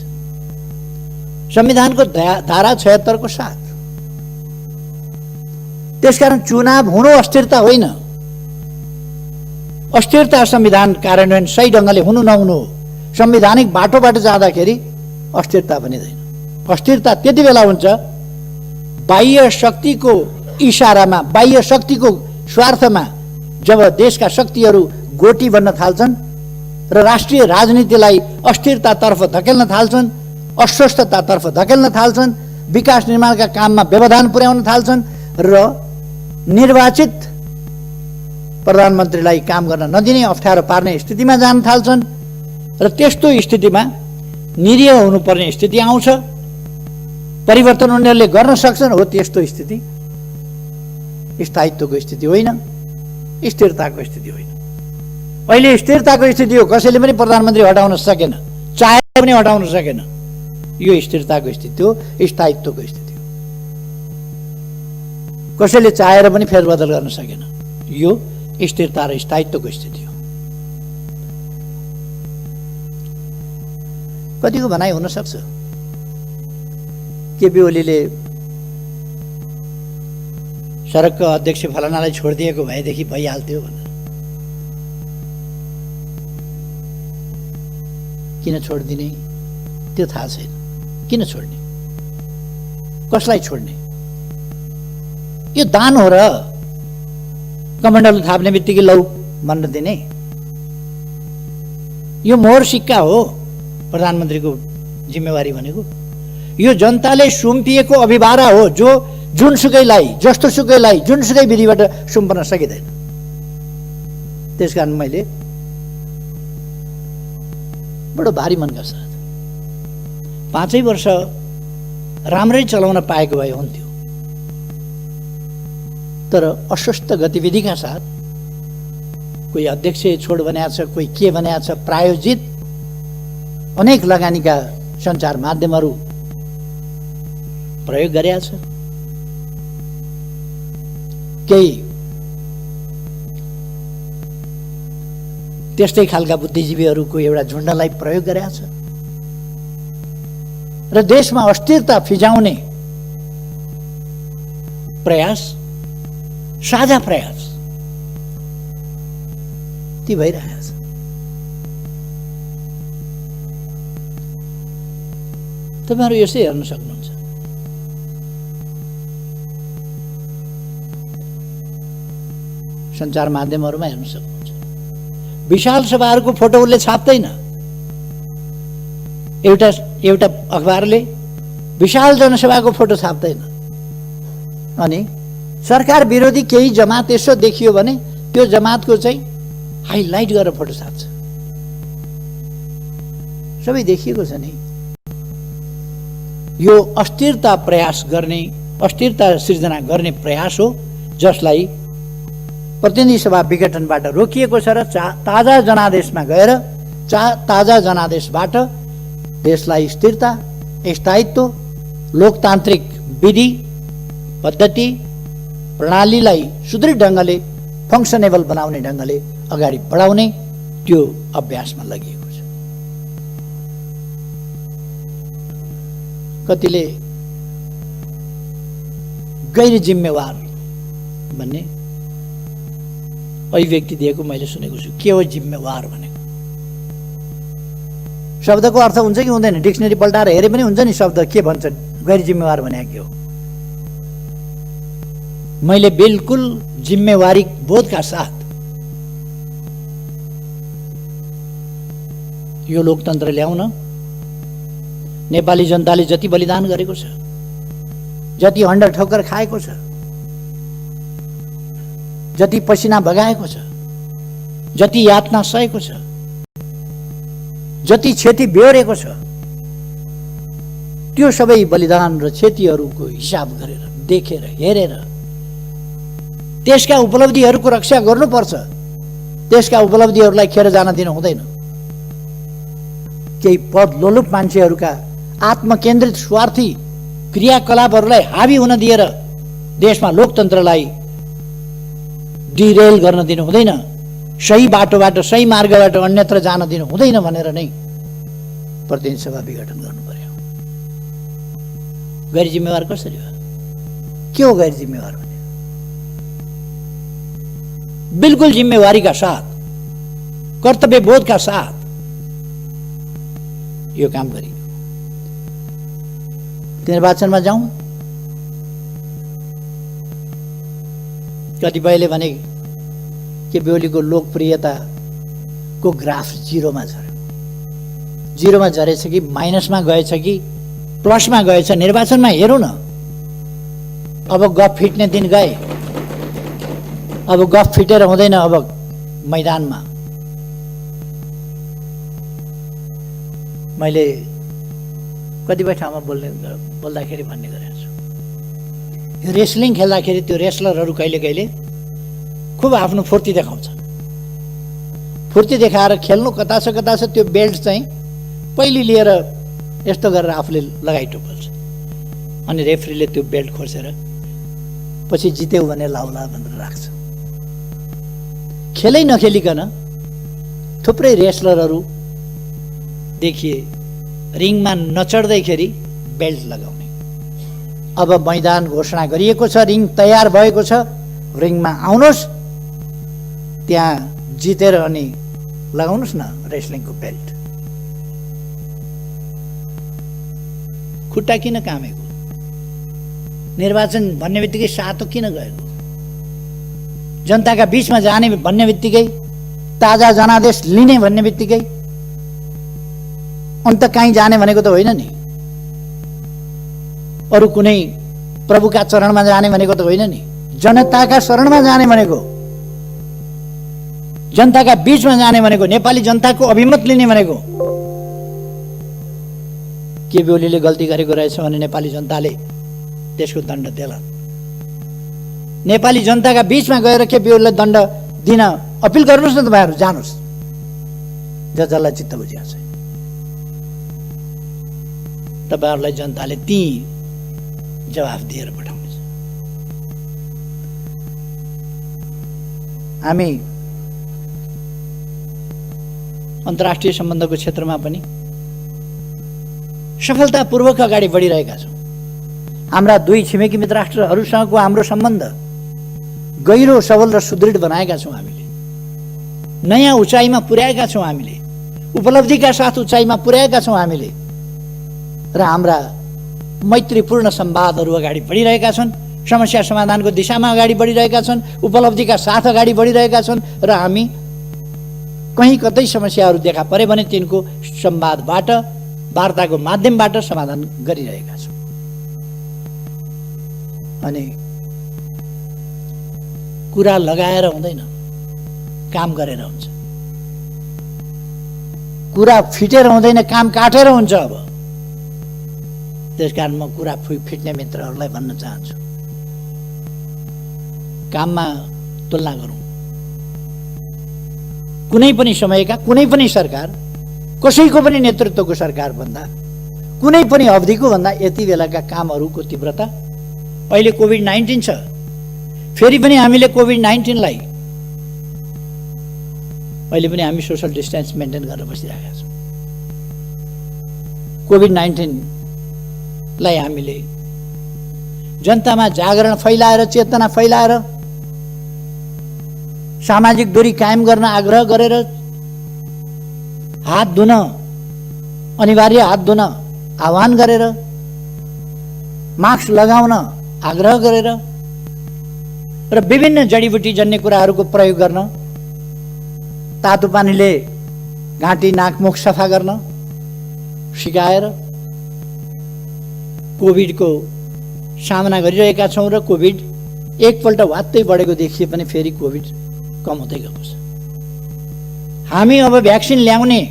Speaker 2: संविधानको धारा 76 को साथ। त्यसकारण चुनाव हुनु अस्थिरता होइन, अस्थिरता संविधान कार्यान्वयन सही ढङ्गले हुनु नहुनु हो। संवैधानिक बाटोबाट जाँदाखेरि अस्थिरता बनिँदैन। अस्थिरता त्यति बेला हुन्छ बाह्य शक्तिको इशारामा, बाह्य शक्तिको स्वार्थमा जब देशका शक्तिहरू गोटी बन्न थाल्छन् र राष्ट्रिय राजनीतिलाई अस्थिरतातर्फ धकेल्न थाल्छन्, अस्वस्थतातर्फ धकेल्न थाल्छन्, विकास निर्माणका काममा व्यवधान पुर्याउन थाल्छन् र निर्वाचित प्रधानमन्त्रीलाई काम गर्न नदिने, अप्ठ्यारो पार्ने स्थितिमा जान थाल्छन् र त्यस्तो स्थितिमा निरीह हुनुपर्ने स्थिति आउँछ। परिवर्तन उनीहरूले गर्न सक्छन्, हो त्यस्तो स्थिति स्थायित्वको स्थिति होइन, स्थिरताको स्थिति होइन। अहिले स्थिरताको स्थिति हो, कसैले पनि प्रधानमन्त्री हटाउन सकेन, चाहेर पनि हटाउन सकेन। यो स्थिरताको स्थिति हो, स्थायित्वको स्थिति हो। कसैले चाहेर पनि फेरबदल गर्न सकेन। यो स्थिरता र स्थायित्वको स्थिति हो। कतिको भनाइ हुन सक्छ केपी ओलीले सडकको अध्यक्ष फलानालाई छोडिदिएको भएदेखि भइहाल्थ्यो भनेर। किन छोडिदिने त्यो थाहा छैन। किन छोड्ने, कसलाई छोड्ने? यो दान हो र कमण्डल थाप्ने बित्तिकै लौ भन्न दिने? यो मोहर सिक्का हो प्रधानमन्त्रीको जिम्मेवारी भनेको। यो जनताले सुम्पिएको अभिभारा हो जो जुनसुकैलाई, जस्तोसुकैलाई, जुनसुकै विधिबाट सुम्पन सकिँदैन। त्यसकारण मैले बडो भारी मनका साथ 5 वर्ष राम्रै चलाउन पाएको भए हुन्थ्यो, तर अस्वस्थ गतिविधिका साथ कोही अध्यक्ष छोड बनाएको छ, कोही के बनाएको छ, प्रायोजित अनेक लगानीका सञ्चार माध्यमहरू प्रयोग गरेका छ, केही त्यस्तै खालका बुद्धिजीवीहरूको एउटा झुन्डलाई प्रयोग गरेका छ र देशमा अस्थिरता फिजाउने प्रयास, साझा प्रयास ती भइरहेको छ। तपाईहरु यसै हेर्न सक्नुहुन्छ। सञ्चार माध्यमहरूमा हेर्न सक्नुहुन्छ। विशाल सभाहरूको फोटो उसले छाप्दैन। एउटा अखबारले विशाल जनसभाको फोटो छाप्दैन। अनि सरकार विरोधी केही जमात यसो देखियो भने त्यो जमातको चाहिँ हाइलाइट गरेर फोटो छाप्छ। सबै देखिएको छ नि। यो अस्थिरता सिर्जना गर्ने प्रयास हो, जसलाई प्रतिनिधि सभा विघटनबाट रोकिएको छ र ताजा जनादेशबाट देशलाई स्थिरता, स्थायित्व, लोकतान्त्रिक विधि पद्धति प्रणालीलाई सुदृढ ढङ्गले फङ्सनेबल बनाउने ढङ्गले अगाडि बढाउने त्यो अभ्यासमा लगिएको छ। कतिले गैर जिम्मेवार भन्ने अभिव्यक्ति दिएको मैले सुनेको छु। के हो जिम्मेवार भनेको? शब्दको अर्थ हुन्छ कि हुँदैन? डिक्सनरी पल्टाएर हेरे पनि हुन्छ नि शब्द के भन्छ गैर जिम्मेवार भने के हो। मैले बिल्कुल जिम्मेवारी बोधका साथ यो लोकतन्त्र ल्याउन नेपाली जनताले जति बलिदान गरेको छ, जति हण्डर ठोक्कर खाएको छ, जति पसिना बगाएको छ, जति यातना सहेको छ, जति क्षति बेहोरेको छ, त्यो सबै बलिदान र क्षतिहरूको हिसाब गरेर, देखेर, हेरेर त्यसका उपलब्धिहरूको रक्षा गर्नुपर्छ। त्यसका उपलब्धिहरूलाई खेर जान दिनु हुँदैन। केही पद लोलुप मान्छेहरूका आत्मकेन्द्रित स्वार्थी क्रियाकलापहरूलाई हावी हुन दिएर देशमा लोकतन्त्रलाई डिरेल गर्न दिनु हुँदैन। सही बाटोबाट, सही मार्गबाट अन्यत्र जान दिनु हुँदैन भनेर नै प्रतिनिधि सभा विघटन गर्नु पर्यो। गैर जिम्मेवार कसरी हो? के हो गैर जिम्मेवार भने? बिल्कुल जिम्मेवारीका साथ, कर्तव्य बोधका साथ यो काम गरियो। निर्वाचनमा जाउँ, कतिपयले भने के बेहुलीको लोकप्रियताको ग्राफ जिरोमा झर्यो। जिरोमा झरेछ कि माइनसमा गएछ कि प्लसमा गएछ? निर्वाचनमा हेरौँ न। अब गफ फिट्ने दिन गए। अब गफ फिटेर हुँदैन। अब मैदानमा मैले कतिपय ठाउँमा बोल्दाखेरि भन्ने गरेको छु, यो रेस्लिङ खेल्दाखेरि त्यो रेस्लरहरू कहिले कहिले खुब आफ्नो फुर्ती देखाउँछ। फुर्ती देखाएर खेल्नु कता छ त्यो बेल्ट चाहिँ पहिले लिएर यस्तो गरेर आफूले लगाइटोपल्छ, अनि रेफ्रीले त्यो बेल्ट खोसेर पछि जित्यौ भने लाउला भनेर राख्छ। खेलै नखेलिकन थुप्रै रेस्लरहरू देखिए रिङमा नचढ्दैखेरि बेल्ट लगाउने। अब मैदान घोषणा गरिएको छ, रिङ तयार भएको छ, रिङमा आउनुहोस्, त्यहाँ जितेर अनि लगाउनुहोस् न रेस्लिङको बेल्ट। खुट्टा किन कामेको? निर्वाचन भन्ने बित्तिकै सातो किन गएको? जनताका बीचमा जाने भन्ने बित्तिकै, ताजा जनादेश लिने भन्ने बित्तिकै अन्त कहीँ जाने भनेको त होइन नि। अरू कुनै प्रभुका चरणमा जाने भनेको त होइन नि। जनताका शरणमा जाने भनेको, जनताका बीचमा जाने भनेको, नेपाली जनताको अभिमत लिने भनेको। के बेहुलीले गल्ती गरेको रहेछ भने नेपाली जनताले त्यसको दण्ड देला। नेपाली जनताका बीचमा गएर के बेहुलीलाई दण्ड दिन अपिल गर्नुहोस् न। तपाईँहरू जानुहोस्, जसलाई चित्त बुझिया छ। तपाईँहरूलाई जनताले ती जवाफ दिएर पठाउनेछ। हामी अन्तर्राष्ट्रिय सम्बन्धको क्षेत्रमा पनि सफलतापूर्वक अगाडि बढिरहेका छौँ। हाम्रा दुई छिमेकी मित्र राष्ट्रहरूसँगको हाम्रो सम्बन्ध गहिरो, सबल र सुदृढ बनाएका छौँ। हामीले नयाँ उचाइमा पुर्याएका छौँ। हामीले उपलब्धिका साथ उचाइमा पुर्याएका छौँ हामीले। र हाम्रा मैत्रीपूर्ण संवादहरू अगाडि बढिरहेका छन्, समस्या समाधानको दिशामा अगाडि बढिरहेका छन्, उपलब्धिका साथ अगाडि बढिरहेका छन्। र हामी कहीँ कतै समस्याहरू देखा परे भने तिनको संवादबाट, वार्ताको माध्यमबाट समाधान गरिरहेका छौँ। अनि कुरा लगाएर हुँदैन, काम गरेर हुन्छ। कुरा फिटेर हुँदैन, काम काटेर हुन्छ। अब त्यसकारण म कुरा फिट्ने मित्रहरूलाई भन्न चाहन्छु, काममा तुलना गरौँ। कुनै पनि समयका कुनै पनि सरकार, कसैको पनि नेतृत्वको सरकार भन्दा, कुनै पनि अवधिको भन्दा यति बेलाका कामहरूको तीव्रता। अहिले कोभिड-19 छ, फेरि पनि हामीले कोभिड-19लाई अहिले पनि हामी सोसल डिस्टेन्स मेन्टेन गरेर बसिरहेका छौँ। कोभिड-19लाई हामीले जनतामा जागरण फैलाएर, चेतना फैलाएर, सामाजिक दूरी कायम गर्न आग्रह गरेर, हात धुन अनिवार्य, हात धुन आह्वान गरेर, मास्क लगाउन आग्रह गरेर र विभिन्न जडीबुटी जन्य कुराहरूको प्रयोग गर्न, तातो पानीले घाँटी नाक मुख सफा गर्न सिकाएर कोभिडको सामना गरिरहेका छौँ। र कोभिड एकपल्ट वात्तै बढेको देखिए पनि फेरि कोभिड कम हुँदै गएको छ। हामी अब भ्याक्सिन ल्याउने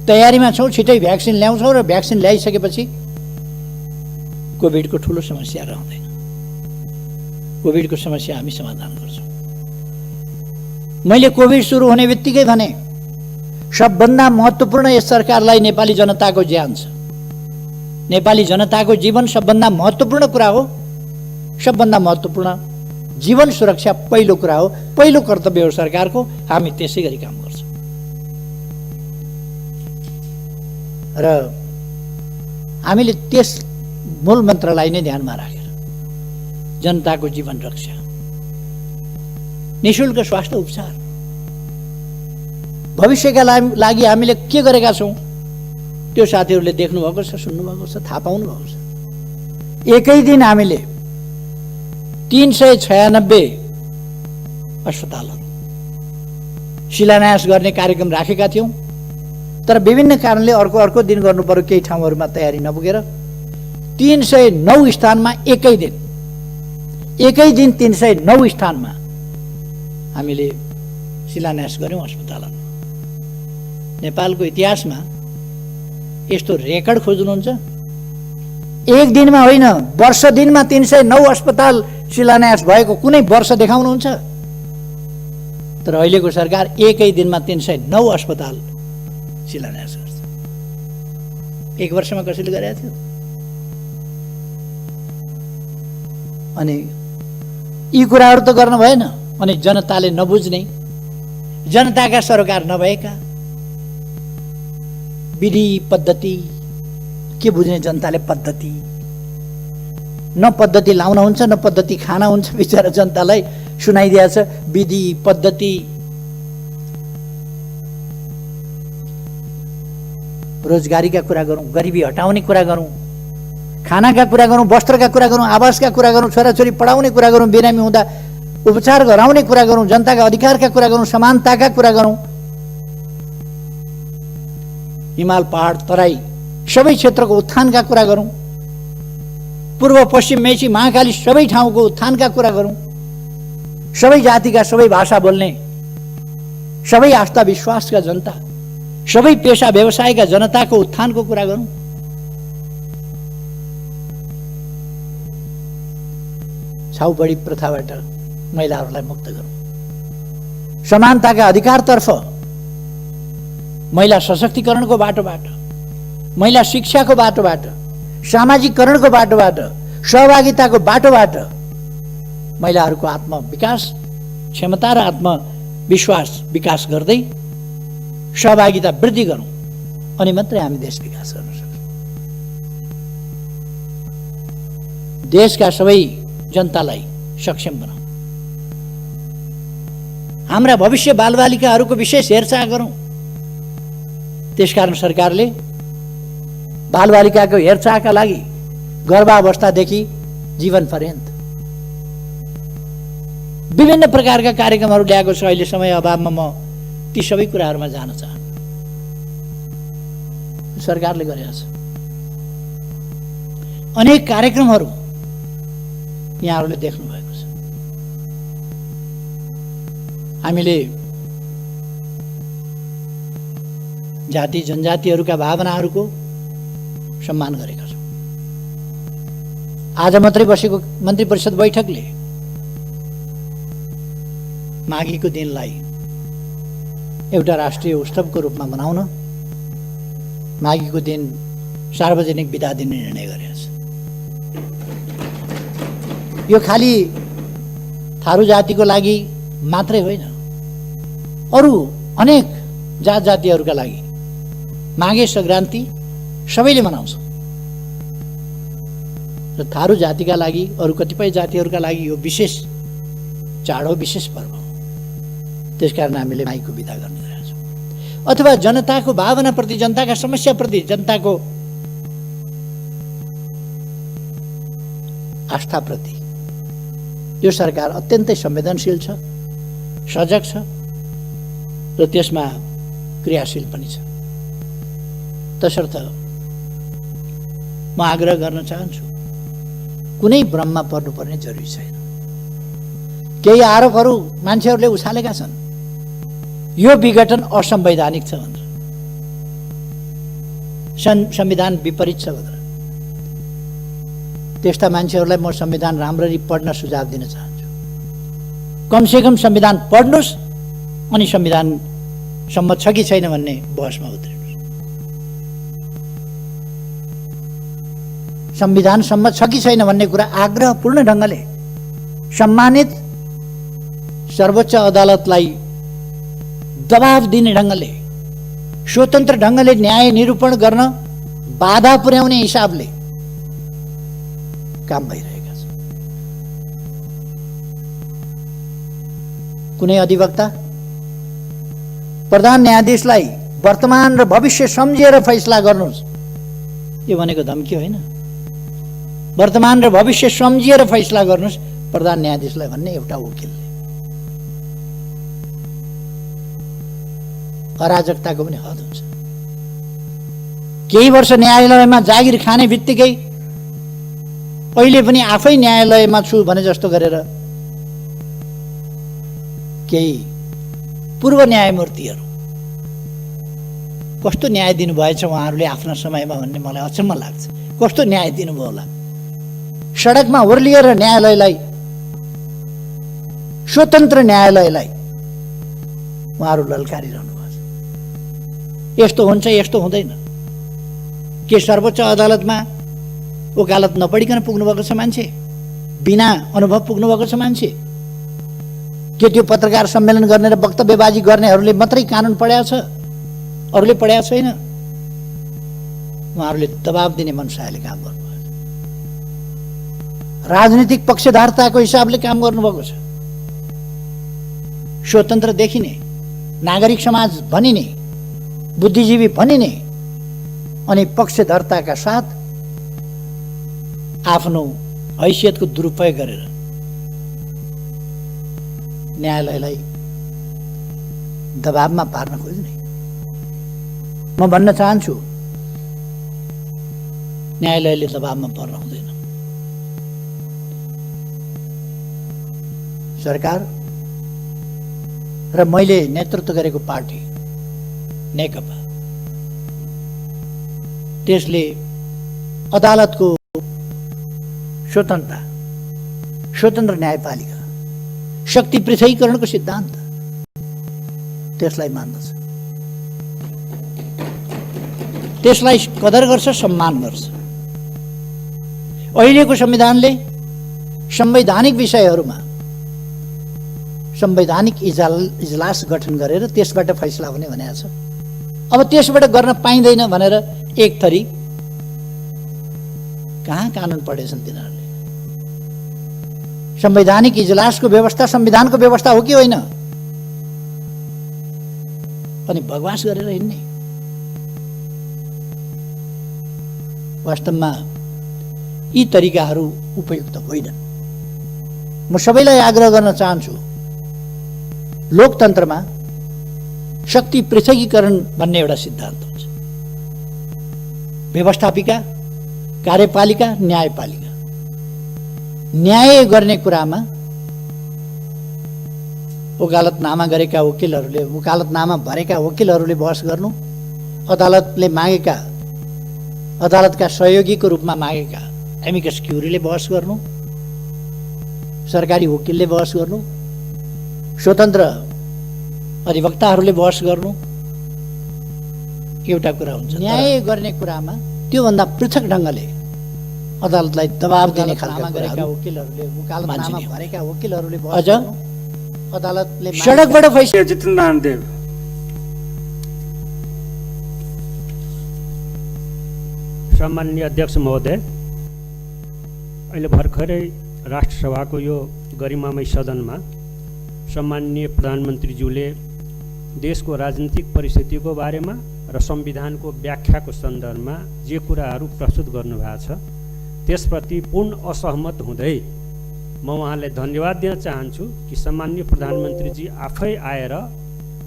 Speaker 2: तयारीमा छौँ, छिटै भ्याक्सिन ल्याउँछौँ र भ्याक्सिन ल्याइसकेपछि कोभिडको ठुलो समस्या रहँदैन। कोभिडको समस्या हामी समाधान गर्छौँ। मैले कोभिड सुरु हुने बित्तिकै भने सबभन्दा महत्त्वपूर्ण यस सरकारलाई नेपाली जनताको ज्यान छ। नेपाली जनताको जीवन सबभन्दा महत्त्वपूर्ण कुरा हो। सबभन्दा महत्त्वपूर्ण जीवन सुरक्षा पहिलो कुरा हो, पहिलो कर्तव्य हो सरकारको। हामी त्यसै गरी काम गर्छौँ र हामीले त्यस मूल मन्त्रलाई नै ध्यानमा राखेर जनताको जीवन रक्षा, निःशुल्क स्वास्थ्य उपचार, भविष्यका लागि हामीले के गरेका छौँ त्यो साथीहरूले देख्नुभएको छ, सुन्नुभएको छ, थाहा पाउनु भएको छ। एकै दिन हामीले 396 अस्पतालहरू शिलान्यास गर्ने कार्यक्रम राखेका थियौँ, तर विभिन्न कारणले अर्को दिन गर्नु पर्यो, केही ठाउँहरूमा तयारी नपुगेर 309 स्थानमा एकै दिन 309 स्थानमा हामीले शिलान्यास गऱ्यौँ अस्पतालहरू। नेपालको इतिहासमा यस्तो रेकर्ड खोज्नुहुन्छ? एक दिनमा होइन, वर्ष दिनमा 309 अस्पताल शिलान्यास भएको कुनै वर्ष देखाउनुहुन्छ? तर अहिलेको सरकार एकै दिनमा 309 अस्पताल शिलान्यास गर्छ। एक वर्षमा कसैले गरेको थियो? अनि यी कुराहरू त गर्न भएन। अनि जनताले नबुझ्ने, जनताका सरकार नभएका विधि पद्धति के बुझ्ने जनताले? पद्धति न पद्धति लाउन हुन्छ न पद्धति खान हुन्छ। बिचरा जनतालाई सुनाइदिएछ विधि पद्धति। रोजगारीका कुरा गरौँ, गरिबी हटाउने कुरा गरौँ, खानाका कुरा गरौँ, वस्त्रका कुरा गरौँ, आवासका कुरा गरौँ, छोराछोरी पढाउने कुरा गरौँ, बिरामी हुँदा उपचार गराउने कुरा गरौँ, जनताका अधिकारका कुरा गरौँ, समानताका कुरा गरौँ, हिमाल पहाड तराई सबै क्षेत्रको उत्थानका कुरा गरौँ, पूर्व पश्चिम मेची महाकाली सबै ठाउँको उत्थानका कुरा गरौँ, सबै जातिका सबै भाषा बोल्ने, सबै आस्था विश्वासका जनता, सबै पेशा व्यवसायका जनताको उत्थानको कुरा गरौँ। छाउबडी प्रथाबाट महिलाहरूलाई मुक्त गरौँ, समानताका अधिकारतर्फ, महिला सशक्तिकरणको बाटोबाट, महिला शिक्षाको बाटोबाट, सामाजिकरणको बाटोबाट, सहभागिताको बाटोबाट महिलाहरूको आत्मविकास, क्षमता र आत्मविश्वास विकास गर्दै सहभागिता वृद्धि गरौँ, अनि मात्रै हामी देश विकास गर्न सक्छौँ। देशका सबै जनतालाई सक्षम बनाऊ। हाम्रा भविष्य बालबालिकाहरूको विशेष हेरचाह गरौँ। त्यसकारण सरकारले बालबालिकाको हेरचाहका लागि गर्भावस्थादेखि जीवन पर्यन्त विभिन्न प्रकारका कार्यक्रमहरू ल्याएको छ। अहिले समय अभावमा म ती सबै कुराहरूमा जान चाहन्न। सरकारले गरेको छ अनेक कार्यक्रमहरू यहाँहरूले देख्नु भएको छ। हामीले जाति जनजातिहरूका भावनाहरूको सम्मान गरेका छौँ। आज मात्रै बसेको मन्त्री परिषद बैठकले माघीको दिनलाई एउटा राष्ट्रिय उत्सवको रूपमा मनाउन माघीको दिन सार्वजनिक बिदा दिने निर्णय गरेको छ। यो खालि थारू जातिको लागि मात्रै होइन, अरू अनेक जात जातिहरूका लागि माघे सङ्क्रान्ति सबैले मनाउँछ र थारू जातिका लागि, अरू कतिपय जातिहरूका लागि यो विशेष चाड हो, विशेष पर्व हो। त्यसकारण हामीले माघीको बिदा गर्न गएका छौँ। अथवा जनताको भावनाप्रति, जनताका समस्याप्रति, जनताको आस्थाप्रति यो सरकार अत्यन्तै संवेदनशील छ, सजग छ र त्यसमा क्रियाशील पनि छ। तसर्थ म आग्रह गर्न चाहन्छु, कुनै भ्रममा पर्नुपर्ने जरुरी छैन। केही आरोपहरू मान्छेहरूले उछालेका छन्, यो विघटन असंवैधानिक छ भनेर, संविधान विपरीत छ भनेर। त्यस्ता मान्छेहरूलाई म संविधान राम्ररी पढ्न सुझाव दिन चाहन्छु। कमसेकम संविधान पढ्नुहोस् अनि संविधान सम्मत छ कि छैन भन्ने बहसमा उत्रिनुहोस्। संविधान सम्मत छ कि छैन भन्ने कुरा आग्रहपूर्ण ढङ्गले सम्मानित सर्वोच्च अदालतलाई दबाव दिने ढङ्गले, स्वतन्त्र ढङ्गले न्याय निरूपण गर्न बाधा पुर्याउने हिसाबले काम भइरहेका छ। कुनै अधिवक्ता प्रधान न्यायाधीशलाई वर्तमान र भविष्य सम्झिएर फैसला गर्नुहोस्, यो भनेको धम्की होइन। वर्तमान र भविष्य सम्झिएर फैसला गर्नुहोस् प्रधान न्यायाधीशलाई भन्ने एउटा वकिलले अराजकताको पनि हद हुन्छ। केही वर्ष न्यायालयमा जागिर खाने बित्तिकै अहिले पनि आफै न्यायालयमा छु भने जस्तो गरेर केही पूर्व न्यायमूर्तिहरू कस्तो न्याय दिनुभएछ उहाँहरूले आफ्ना समयमा भन्ने मलाई अचम्म लाग्छ। कस्तो न्याय दिनुभयो होला? सडकमा ओर्लिएर न्यायालयलाई, स्वतन्त्र न्यायालयलाई उहाँहरू ललकारिरहनु भएको छ। यस्तो हुन्छ, यस्तो हुँदैन। के सर्वोच्च अदालतमा वकालत नपढिकन पुग्नु भएको छ मान्छे? बिना अनुभव पुग्नु भएको छ मान्छे? के त्यो पत्रकार सम्मेलन गर्ने र वक्तव्यबाजी गर्नेहरूले मात्रै कानुन पढाएको छ, अरूले पढाएको छैन? उहाँहरूले दबाब दिने मनसायले काम गर्नुभएको छ। राजनीतिक पक्षधारताको हिसाबले काम गर्नुभएको छ। स्वतन्त्र देखिने, नागरिक समाज भनिने, बुद्धिजीवी भनिने अनि पक्षधर्ताका साथ आफ्नो हैसियतको दुरुपयोग गरेर न्यायालयलाई दबावमा पार्न खोज्ने। म भन्न चाहन्छु, न्यायालयले दबावमा पर्न हुँदैन। सरकार र मैले नेतृत्व गरेको पार्टी नेकपा, त्यसले अदालतको स्वतन्त्रता, स्वतन्त्र न्यायपालिका, शक्ति पृथकीकरणको सिद्धान्त त्यसलाई मान्दछ, त्यसलाई कदर गर्छ, सम्मान गर्छ। अहिलेको संविधानले संवैधानिक विषयहरूमा संवैधानिक इजलास गठन गरेर त्यसबाट फैसला हुने भनेको छ। अब त्यसबाट गर्न पाइँदैन भनेर एक थरी कहाँ कानुन पढेछन् तिनीहरूले? संवैधानिक इजलासको व्यवस्था संविधानको व्यवस्था हो कि होइन? अनि बकवास गरेर हिँड्ने। वास्तवमा यी तरिकाहरू उपयुक्त होइनन्। म सबैलाई आग्रह गर्न चाहन्छु, लोकतन्त्रमा शक्ति पृथकीकरण भन्ने एउटा सिद्धान्त हुन्छ। व्यवस्थापिका, कार्यपालिका, न्यायपालिका। न्याय गर्ने कुरामा वकालतनामा गरेका वकिलहरूले, वकालतनामा भरेका वकिलहरूले बहस गर्नु अदालतले मागेका, अदालतका सहयोगीको रूपमा मागेका एमिकस क्युरीले बहस गर्नु, सरकारी वकिलले बहस गर्नु, स्वतन्त्र अधिवक्ताहरूले बहस गर्नु एउटा कुरा हुन्छ। न्याय गर्ने कुरामा त्योभन्दा पृथक ढङ्गले अदालतलाई दबाब दिने खालका कुराहरू वकिलहरूले वकालतनामा भरेका वकिलहरूले अझ अदालतले सडकबाट फैसला।
Speaker 6: जितेन्द्र नारायण देव। सम्माननीय अध्यक्ष महोदय, अहिले भर्खरै राष्ट्रसभाको यो गरिमामय सदनमा सम्माननीय प्रधानमन्त्रीज्यूले देशको राजनीतिक परिस्थितिको बारेमा र संविधानको व्याख्याको सन्दर्भमा जे कुराहरू प्रस्तुत गर्नुभएको छ त्यसप्रति पूर्ण असहमत हुँदै म उहाँलाई धन्यवाद दिन चाहन्छु कि सम्माननीय प्रधानमन्त्रीजी आफै आएर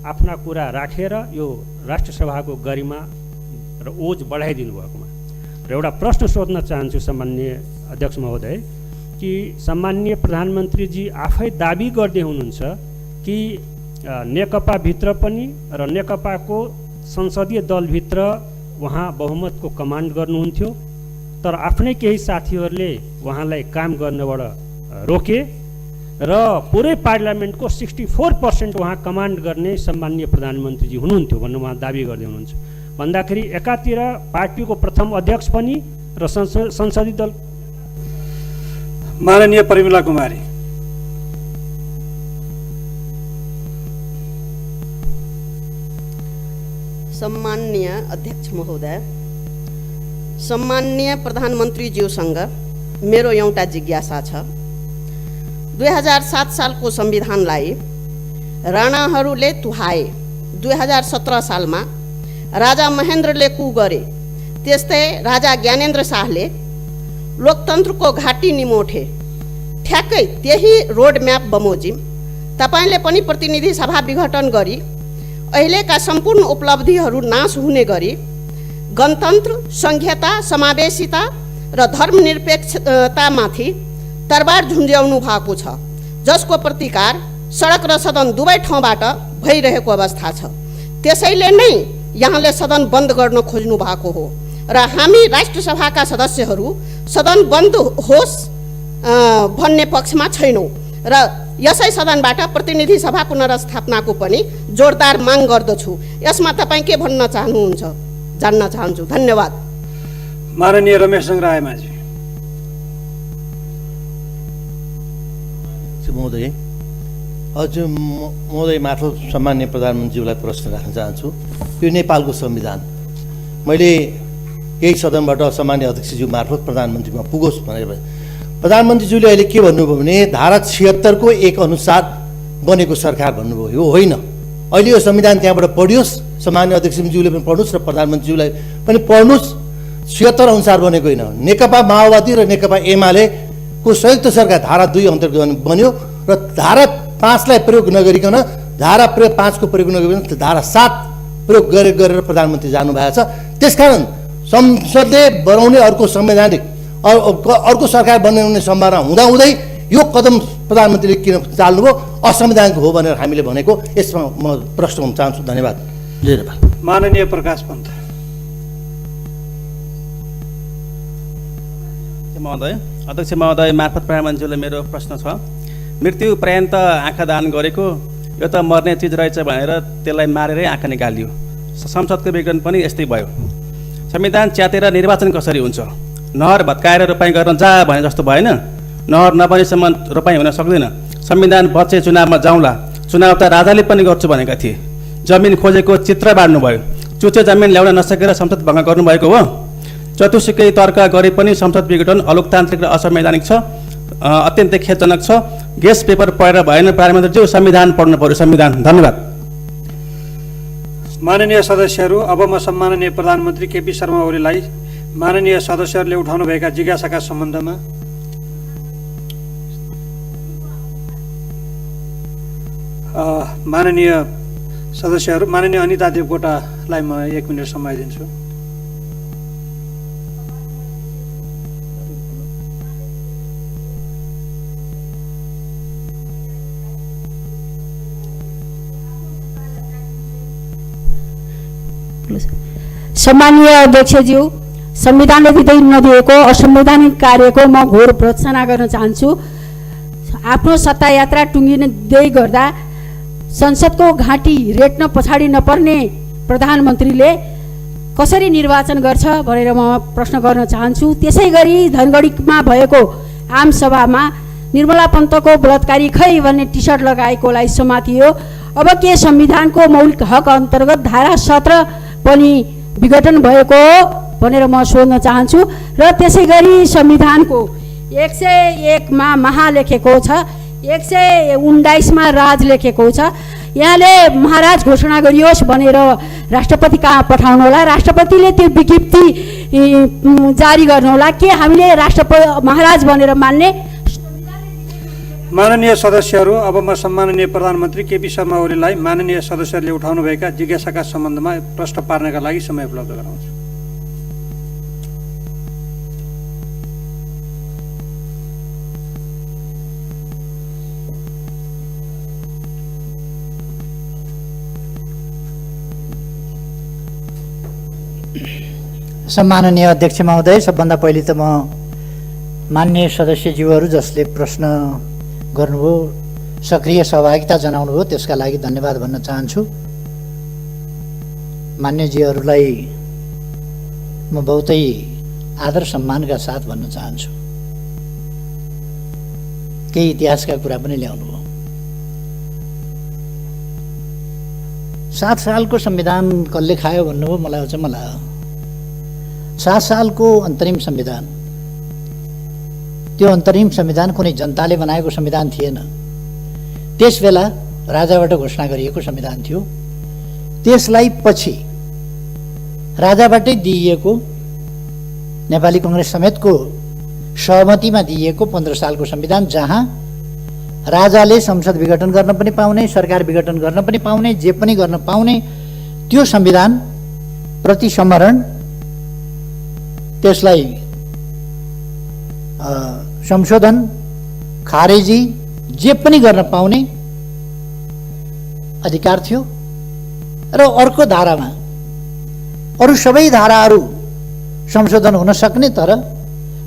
Speaker 6: आफ्ना कुरा राखेर यो राष्ट्रसभाको गरिमा र ओज बढाइदिनु भएकोमा। र एउटा प्रश्न सोध्न चाहन्छु सम्माननीय अध्यक्ष महोदय कि सम्माननीय प्रधानमन्त्रीजी आफै दाबी गर्दै हुनुहुन्छ कि नेकपाभित्र पनि र नेकपाको संसदीय दलभित्र उहाँ बहुमतको कमान्ड गर्नुहुन्थ्यो, तर आफ्नै केही साथीहरूले उहाँलाई काम गर्नबाट रोके र पुरै पार्लियामेन्टको 64% उहाँ कमान्ड गर्ने सम्माननीय प्रधानमन्त्रीजी हुनुहुन्थ्यो भन्ने उहाँ दाबी गर्दै हुनुहुन्छ। भन्दाखेरि एकातिर पार्टीको प्रथम अध्यक्ष पनि र संसदीय दल। माननीय परिमला कुमारी।
Speaker 3: सम्माननीय अध्यक्ष महोदय, सम्माननीय प्रधानमन्त्रीज्यूसँग मेरो एउटा जिज्ञासा छ। 2007 सालको संविधानलाई राणाहरूले तुहाए। 2017 सालमा राजा महेन्द्रले कु गरे, त्यस्तै राजा ज्ञानेन्द्र शाहले लोकतन्त्रको घाँटी निमोठे। ठ्याक्कै त्यही रोड म्याप बमोजिम तपाईँले पनि प्रतिनिधि सभा विघटन गरी अहिलेका सम्पूर्ण उपलब्धिहरू नाश हुने गरी गणतन्त्र, संघीयता, समावेशिता र धर्मनिरपेक्षतामाथि तरबार झुन्ड्याउनु भएको छ, जसको प्रतिकार सडक र सदन दुवै ठाउँबाट भइरहेको अवस्था छ। त्यसैले नै यहाँले सदन बन्द गर्न खोज्नु भएको हो र हामी राष्ट्रसभाका सदस्यहरू सदन बन्द होस् भन्ने पक्षमा छैनौँ र यसै सदनबाट प्रतिनिधि सभा पुनर्स्थापनाको पनि जोरदार माग गर्दछु। यसमा तपाईँ के भन्न चाहनुहुन्छ जान्न चाहन्छु। धन्यवाद।
Speaker 6: माननीय रमेशचन्द्र रायमाझी।
Speaker 1: महोदय, हजुर महोदय मार्फत सम्माननीय प्रधानमन्त्रीज्यूलाई प्रश्न राख्न चाहन्छु। यो नेपालको संविधान मैले केही सदनबाट सम्मान्य अध्यक्षज्यू मार्फत प्रधानमन्त्रीमा पुगोस् भनेर प्रधानमन्त्रीज्यूले अहिले के भन्नुभयो भने धारा 76 को 1 अनुसार बनेको सरकार भन्नुभयो। यो होइन। अहिले यो संविधान त्यहाँबाट पढियोस्, सामान्य अध्यक्षज्यूले पनि पढ्नुहोस् र प्रधानमन्त्रीज्यूलाई पनि पढ्नुहोस्। 76 अनुसार बनेको होइन। नेकपा माओवादी र नेकपा एमालेको संयुक्त सरकार धारा 2 अन्तर्गत बन्यो र धारा 5 लाई प्रयोग नगरिकन, धारा 5 को प्रयोग नगरिकन धारा 7 प्रयोग गरेर प्रधानमन्त्री जानुभएको छ। त्यसकारण संसदले बनाउने अर्को संवैधानिक अर्को सरकार बनाउने सम्भावना हुँदाहुँदै यो कदम प्रधानमन्त्रीले किन चाल्नुभयो, असंवैधानिक हो भनेर हामीले भनेको। यसमा म प्रश्न गर्न चाहन्छु। धन्यवाद। जय नेपाल।
Speaker 6: माननीय प्रकाश पन्त।
Speaker 4: महोदय, अध्यक्ष महोदय मार्फत प्रधानमन्त्रीले मेरो प्रश्न छ। मृत्यु पर्यन्त आँखा दान गरेको यो त मर्ने चिज रहेछ भनेर त्यसलाई मारेरै आँखा निकालियो। संसदको विघटन पनि यस्तै भयो। संविधान च्यातेर निर्वाचन कसरी हुन्छ? नहर भत्काएर रोपाइँ गर्न जा भने जस्तो भएन। नहर नबनेसम्म रोपाइँ हुन सक्दैन। संविधान बचे चुनावमा जाउँला। चुनाव त राजाले पनि गर्छु भनेका थिए। जमिन खोजेको चित्र बाँड्नुभयो। चुच्चो जमिन ल्याउन नसकेर संसद भङ्ग गर्नुभएको हो। चतुर्सुकै तर्क गरे पनि संसद विघटन अलोकतान्त्रिक र असंवैधानिक छ, अत्यन्तै खेदजनक छ। गेस पेपर पढेर भएन प्रधानमन्त्रीज्यू, संविधान पढ्नु पर्यो। संविधान। धन्यवाद।
Speaker 6: माननीय सदस्यहरू, अब म सम्माननीय प्रधानमन्त्री केपी शर्मा ओलीलाई माननीय सदस्यहरूले उठाउनुभएका जिज्ञासाका सम्बन्धमा माननीय सदस्यहरू, माननीय अनिता देवकोटालाई म 1 मिनट समय दिन्छु।
Speaker 5: सम्मानीय अध्यक्षज्यू, संविधानले दिँदै नदिएको असंवैधानिक कार्यको म घोर भर्त्सना गर्न चाहन्छु। आफ्नो सत्ता यात्रा टुङ्गिँदै गर्दा संसदको घाँटी रेट्न पछाडि नपर्ने प्रधानमन्त्रीले कसरी निर्वाचन गर्छ भनेर म प्रश्न गर्न चाहन्छु। त्यसै गरी धनगढीमा भएको आम सभामा निर्मला पन्तको बलात्कारी खै भन्ने टी सर्ट लगाएकोलाई समातियो। अब के संविधानको मौलिक हक अन्तर्गत धारा 17 पनि विघटन भएको हो भनेर म सोध्न चाहन्छु। र त्यसै गरी संविधानको 101 मा महा लेखेको छ, 119 मा राज लेखेको छ। यहाँले महाराज घोषणा गरियोस् भनेर राष्ट्रपति कहाँ पठाउनुहोला, राष्ट्रपतिले त्यो विज्ञप्ति जारी गर्नुहोला। के हामीले महाराज भनेर मान्ने?
Speaker 7: माननीय सदस्यहरू, अब म सम्माननीय प्रधानमन्त्री केपी शर्मा ओलीलाई माननीय सदस्यहरूले उठाउनुभएका जिज्ञासाका सम्बन्धमा प्रश्न पार्नका लागि समय उपलब्ध गराउँछु।
Speaker 2: सम्माननीय अध्यक्ष महोदय, सबभन्दा पहिले त म माननीय सदस्यज्यूहरू जसले प्रश्न गर्नुभयो, सक्रिय सहभागिता जनाउनुभयो, त्यसका लागि धन्यवाद भन्न चाहन्छु। मान्यज्यूहरूलाई म बहुतै आदर सम्मानका साथ भन्न चाहन्छु। केही इतिहासका कुरा पनि ल्याउनुभयो। 7 सालको संविधान कसले खायो भन्नुभयो, मलाई अचम्म लाग्यो। 7 सालको अन्तरिम संविधान, त्यो अन्तरिम संविधान कुनै जनताले बनाएको संविधान थिएन। त्यसबेला राजाबाट घोषणा गरिएको संविधान थियो। त्यसलाई पछि राजाबाटै दिइएको, नेपाली कांग्रेस समेतको सहमतिमा दिइएको 15 सालको संविधान, जहाँ राजाले संसद विघटन गर्न पनि पाउने, सरकार विघटन गर्न पनि पाउने, जे पनि गर्न पाउने, त्यो संविधान प्रति समरण, त्यसलाई संशोधन, खारेजी, जे पनि गर्न पाउने अधिकार थियो। र अर्को धारामा अरू सबै धाराहरू संशोधन हुन सक्ने, तर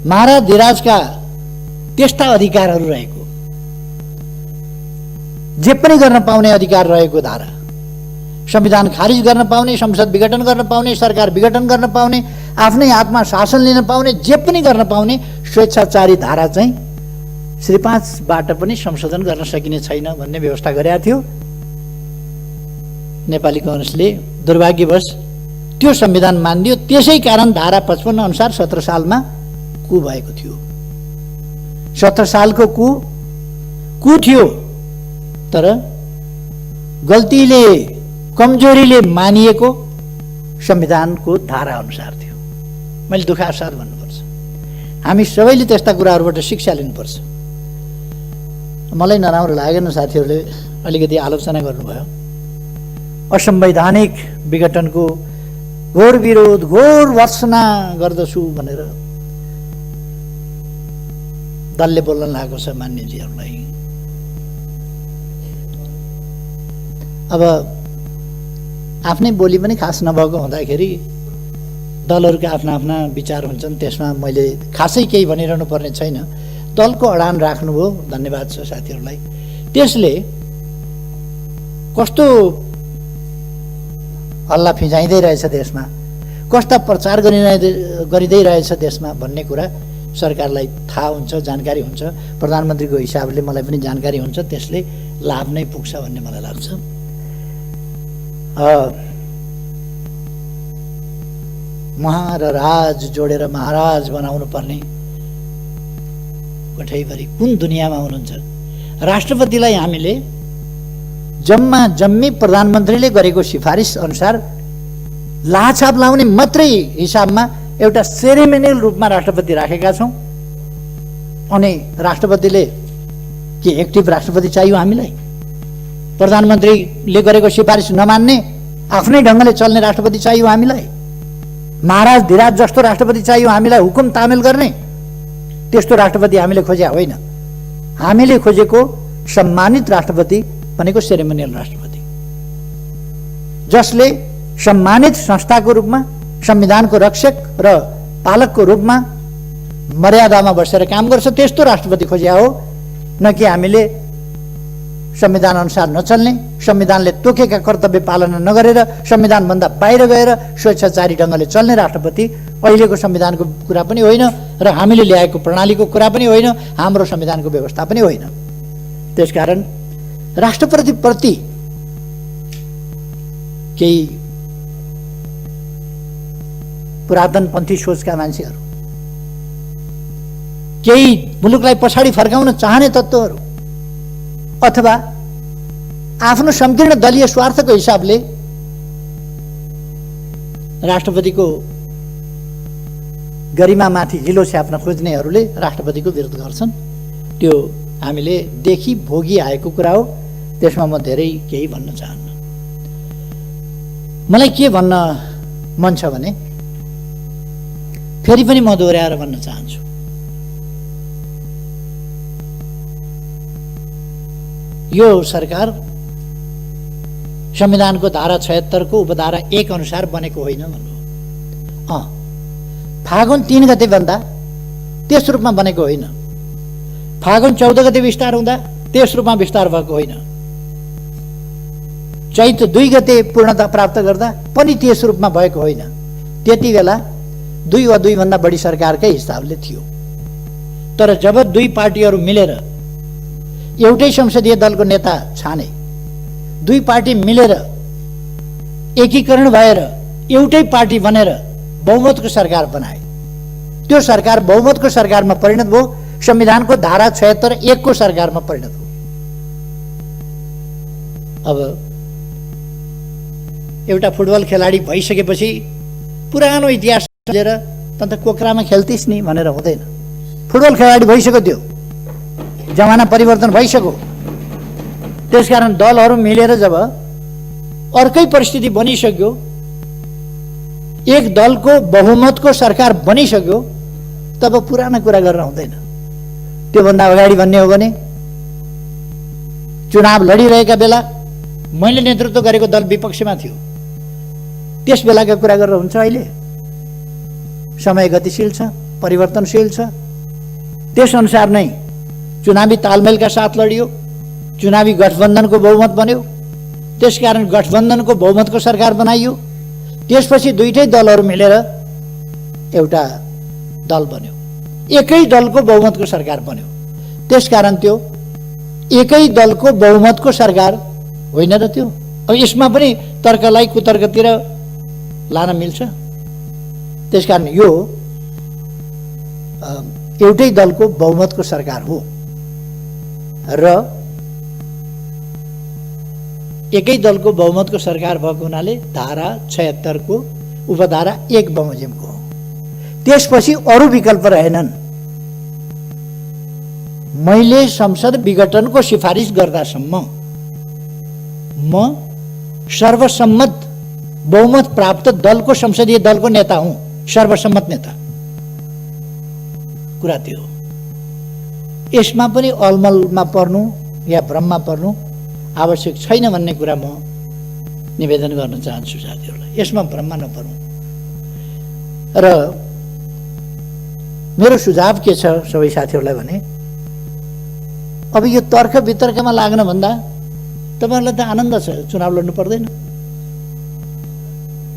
Speaker 2: महाराज धिराजका त्यस्ता अधिकारहरू रहेको, जे पनि गर्न पाउने अधिकार रहेको धारा, संविधान खारिज गर्न पाउने, संसद विघटन गर्न पाउने, सरकार विघटन गर्न पाउने, आफ्नै हातमा शासन लिन पाउने, जे पनि गर्न पाउने स्वेच्छाचारी धारा चाहिँ श्री 5बाट पनि संशोधन गर्न सकिने छैन भन्ने व्यवस्था गरेका थियो। नेपाली कांग्रेसले दुर्भाग्यवश त्यो संविधान मानिदियो। त्यसै कारण धारा 55 अनुसार 17 सालमा कु भएको थियो। 17 सालको कु थियो, तर गल्तीले, कमजोरीले मानिएको संविधानको धारा अनुसार थियो। मैले दुःखका साथ भन्नुपर्छ, हामी सबैले त्यस्ता कुराहरूबाट शिक्षा लिनुपर्छ। मलाई नराम्रो लागेन साथीहरूले अलिकति आलोचना गर्नुभयो। असंवैधानिक विघटनको घोर विरोध, घोर भर्त्सना गर्दछु भनेर दलले बोल्न लागेको छ मान्यजीहरूलाई। अब आफ्नै बोली पनि खास नभएको हुँदाखेरि दलहरूका आफ्ना आफ्ना विचार हुन्छन्, त्यसमा मैले खासै केही भनिरहनु पर्ने छैन। दलको अडान राख्नुभयो, धन्यवाद छ साथीहरूलाई। त्यसले कस्तो हल्ला फिजाइँदै रहेछ देशमा, कस्ता प्रचार गरिँदै रहेछ देशमा भन्ने कुरा सरकारलाई थाहा हुन्छ, जानकारी हुन्छ। प्रधानमन्त्रीको हिसाबले मलाई पनि जानकारी हुन्छ, त्यसले लाभ नै पुग्छ भन्ने मलाई लाग्छ। महा र राज जोडेर महाराज बनाउनु पर्ने कठैभरि कुन दुनियाँमा हुनुहुन्छ? राष्ट्रपतिलाई हामीले जम्मी प्रधानमन्त्रीले गरेको सिफारिस अनुसार लाछाप लाउने मात्रै हिसाबमा एउटा सेरेमोनियल रूपमा राष्ट्रपति राखेका छौँ। अनि राष्ट्रपतिले के एक्टिभ राष्ट्रपति चाहियो हामीलाई? प्रधानमन्त्रीले गरेको सिफारिस नमान्ने, आफ्नै ढङ्गले चल्ने राष्ट्रपति चाहियो हामीलाई? महाराज धिराज जस्तो राष्ट्रपति चाहियो हामीलाई, हुकुम तामेल गर्ने? त्यस्तो राष्ट्रपति हामीले खोजे होइन। हामीले खोजेको सम्मानित राष्ट्रपति भनेको सेरेमोनियल राष्ट्रपति, जसले सम्मानित संस्थाको रूपमा, संविधानको रक्षक र पालकको रूपमा मर्यादामा बसेर काम गर्छ, त्यस्तो राष्ट्रपति खोजिया हो। न कि हामीले संविधान अनुसार नचल्ने, संविधानले तोकेका कर्तव्य पालना नगरेर संविधानभन्दा बाहिर गएर स्वेच्छाचारी ढङ्गले चल्ने राष्ट्रपति अहिलेको संविधानको कुरा पनि होइन र हामीले ल्याएको प्रणालीको कुरा पनि होइन, हाम्रो संविधानको व्यवस्था पनि होइन। त्यसकारण राष्ट्रपतिप्रति केही पुरातनपन्थी सोचका मान्छेहरू, केही मुलुकलाई पछाडि फर्काउन चाहने तत्त्वहरू अथवा आफ्नो संकीर्ण दलीय स्वार्थको हिसाबले राष्ट्रपतिको गरिमामाथि हिलो छ्याप्न खोज्नेहरूले राष्ट्रपतिको विरोध गर्छन्। त्यो हामीले देखि भोगी आएको कुरा हो, त्यसमा म धेरै केही भन्न चाहन्न। मलाई के भन्न मन छ भने फेरि पनि म दोहोऱ्याएर भन्न चाहन्छु, यो सरकार संविधानको धारा 76 को उपधारा 1 अनुसार बनेको होइन भन्नु। फागुन 3 गते भन्दा त्यस रूपमा बनेको होइन, फागुन 14 गते विस्तार हुँदा त्यस रूपमा विस्तार भएको होइन, चैत 2 गते पूर्णता प्राप्त गर्दा पनि त्यस रूपमा भएको होइन। त्यति बेला 2 वा 2 भन्दा बढी सरकारकै हिसाबले थियो। तर जब 2 पार्टीहरू मिलेर एउटै संसदीय दलको नेता छाने, 2 पार्टी मिलेर एकीकरण भएर एउटै पार्टी बनेर बहुमतको सरकार बनाए, त्यो सरकार बहुमतको सरकारमा परिणत भयो, संविधानको धारा 76(1) को सरकारमा परिणत भयो। अब एउटा फुटबल खेलाडी भइसकेपछि पुरानो इतिहास लिएर त कोक्रामा खेल्थिस् नि भनेर हुँदैन। फुटबल खेलाडी भइसक्यो, त्यो जमाना परिवर्तन भइसक्यो। त्यसकारण दलहरू मिलेर जब अर्कै परिस्थिति बनिसक्यो, एक दलको बहुमतको सरकार बनिसक्यो, तब पुरानो कुरा गर्न हुँदैन। त्योभन्दा अगाडि भन्ने हो भने चुनाव लडिरहेका बेला मैले नेतृत्व गरेको दल विपक्षमा थियो, त्यस बेलाका कुरा गरेर हुन्छ। अहिले समय गतिशील छ, परिवर्तनशील छ, त्यसअनुसार नै चुनावी तालमेलका साथ लडियो, चुनावी गठबन्धनको बहुमत बन्यो, त्यसकारण गठबन्धनको बहुमतको सरकार बनाइयो। त्यसपछि दुईटै दलहरू मिलेर एउटा दल बन्यो, एकै दलको बहुमतको सरकार बन्यो। त्यसकारण त्यो एकै दलको बहुमतको सरकार होइन र त्यो। अब यसमा पनि तर्कलाई कुतर्कतिर लान मिल्छ। त्यसकारण यो एउटै दलको बहुमतको सरकार हो र एकै दलको बहुमतको सरकार भएको हुनाले धारा 76 को उपधारा 1 बमोजिमको हो। त्यसपछि अरू विकल्प रहेनन्। मैले संसद विघटनको सिफारिस गर्दासम्म म सर्वसम्मत बहुमत प्राप्त दलको संसदीय दलको नेता हुँ, सर्वसम्मत नेता। कुरा त्यो हो। यसमा पनि अलमलमा पर्नु या भ्रममा पर्नु आवश्यक छैन भन्ने कुरा म निवेदन गर्न चाहन्छु साथीहरूलाई। यसमा भ्रममा नपर्नु। र मेरो सुझाव के छ सबै साथीहरूलाई भने, अब यो तर्क वितर्कमा लाग्न भन्दा तपाईँहरूलाई त आनन्द छ, चुनाव लड्नु पर्दैन।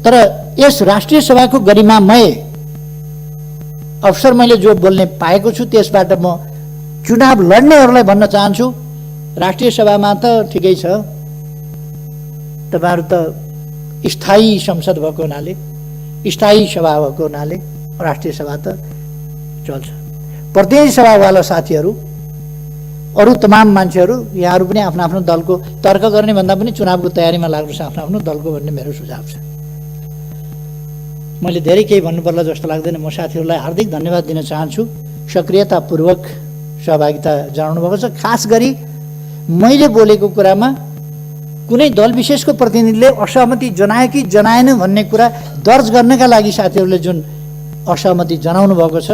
Speaker 2: तर यस राष्ट्रिय सभाको गरिमामय अवसर मैले जो बोल्ने पाएको छु, त्यसबाट म चुनाव लड्नेहरूलाई भन्न चाहन्छु, राष्ट्रिय सभामा त ठिकै छ, तपाईँहरू त स्थायी संसद भएको हुनाले, स्थायी सभा भएको हुनाले राष्ट्रिय सभा त चल्छ। प्रतिनिधि सभावाला साथीहरू, अरू तमाम मान्छेहरू, यहाँहरू पनि आफ्नो आफ्नो दलको तर्क गर्ने भन्दा पनि चुनावको तयारीमा लाग्नुहोस् आफ्नो आफ्नो दलको भन्ने मेरो सुझाव छ। मैले धेरै केही भन्नुपर्ला जस्तो लाग्दैन। म साथीहरूलाई हार्दिक धन्यवाद दिन चाहन्छु, सक्रियतापूर्वक सहभागिता जनाउनु भएको छ। खास गरी मैले बोलेको कुरामा कुनै दल विशेषको प्रतिनिधिले असहमति जनायो कि जनाएन भन्ने कुरा दर्ज गर्नका लागि साथीहरूले जुन असहमति जनाउनु भएको छ,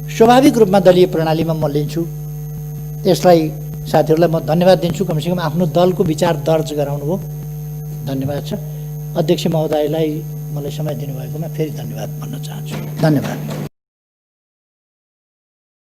Speaker 2: स्वाभाविक रूपमा दलीय प्रणालीमा म लिन्छु। त्यसलाई साथीहरूलाई म धन्यवाद दिन्छु। कमसेकम आफ्नो दलको विचार दर्ज गराउनु भयो, धन्यवाद छ। अध्यक्ष महोदयलाई मलाई समय दिनुभएकोमा फेरि धन्यवाद भन्न चाहन्छु। धन्यवाद।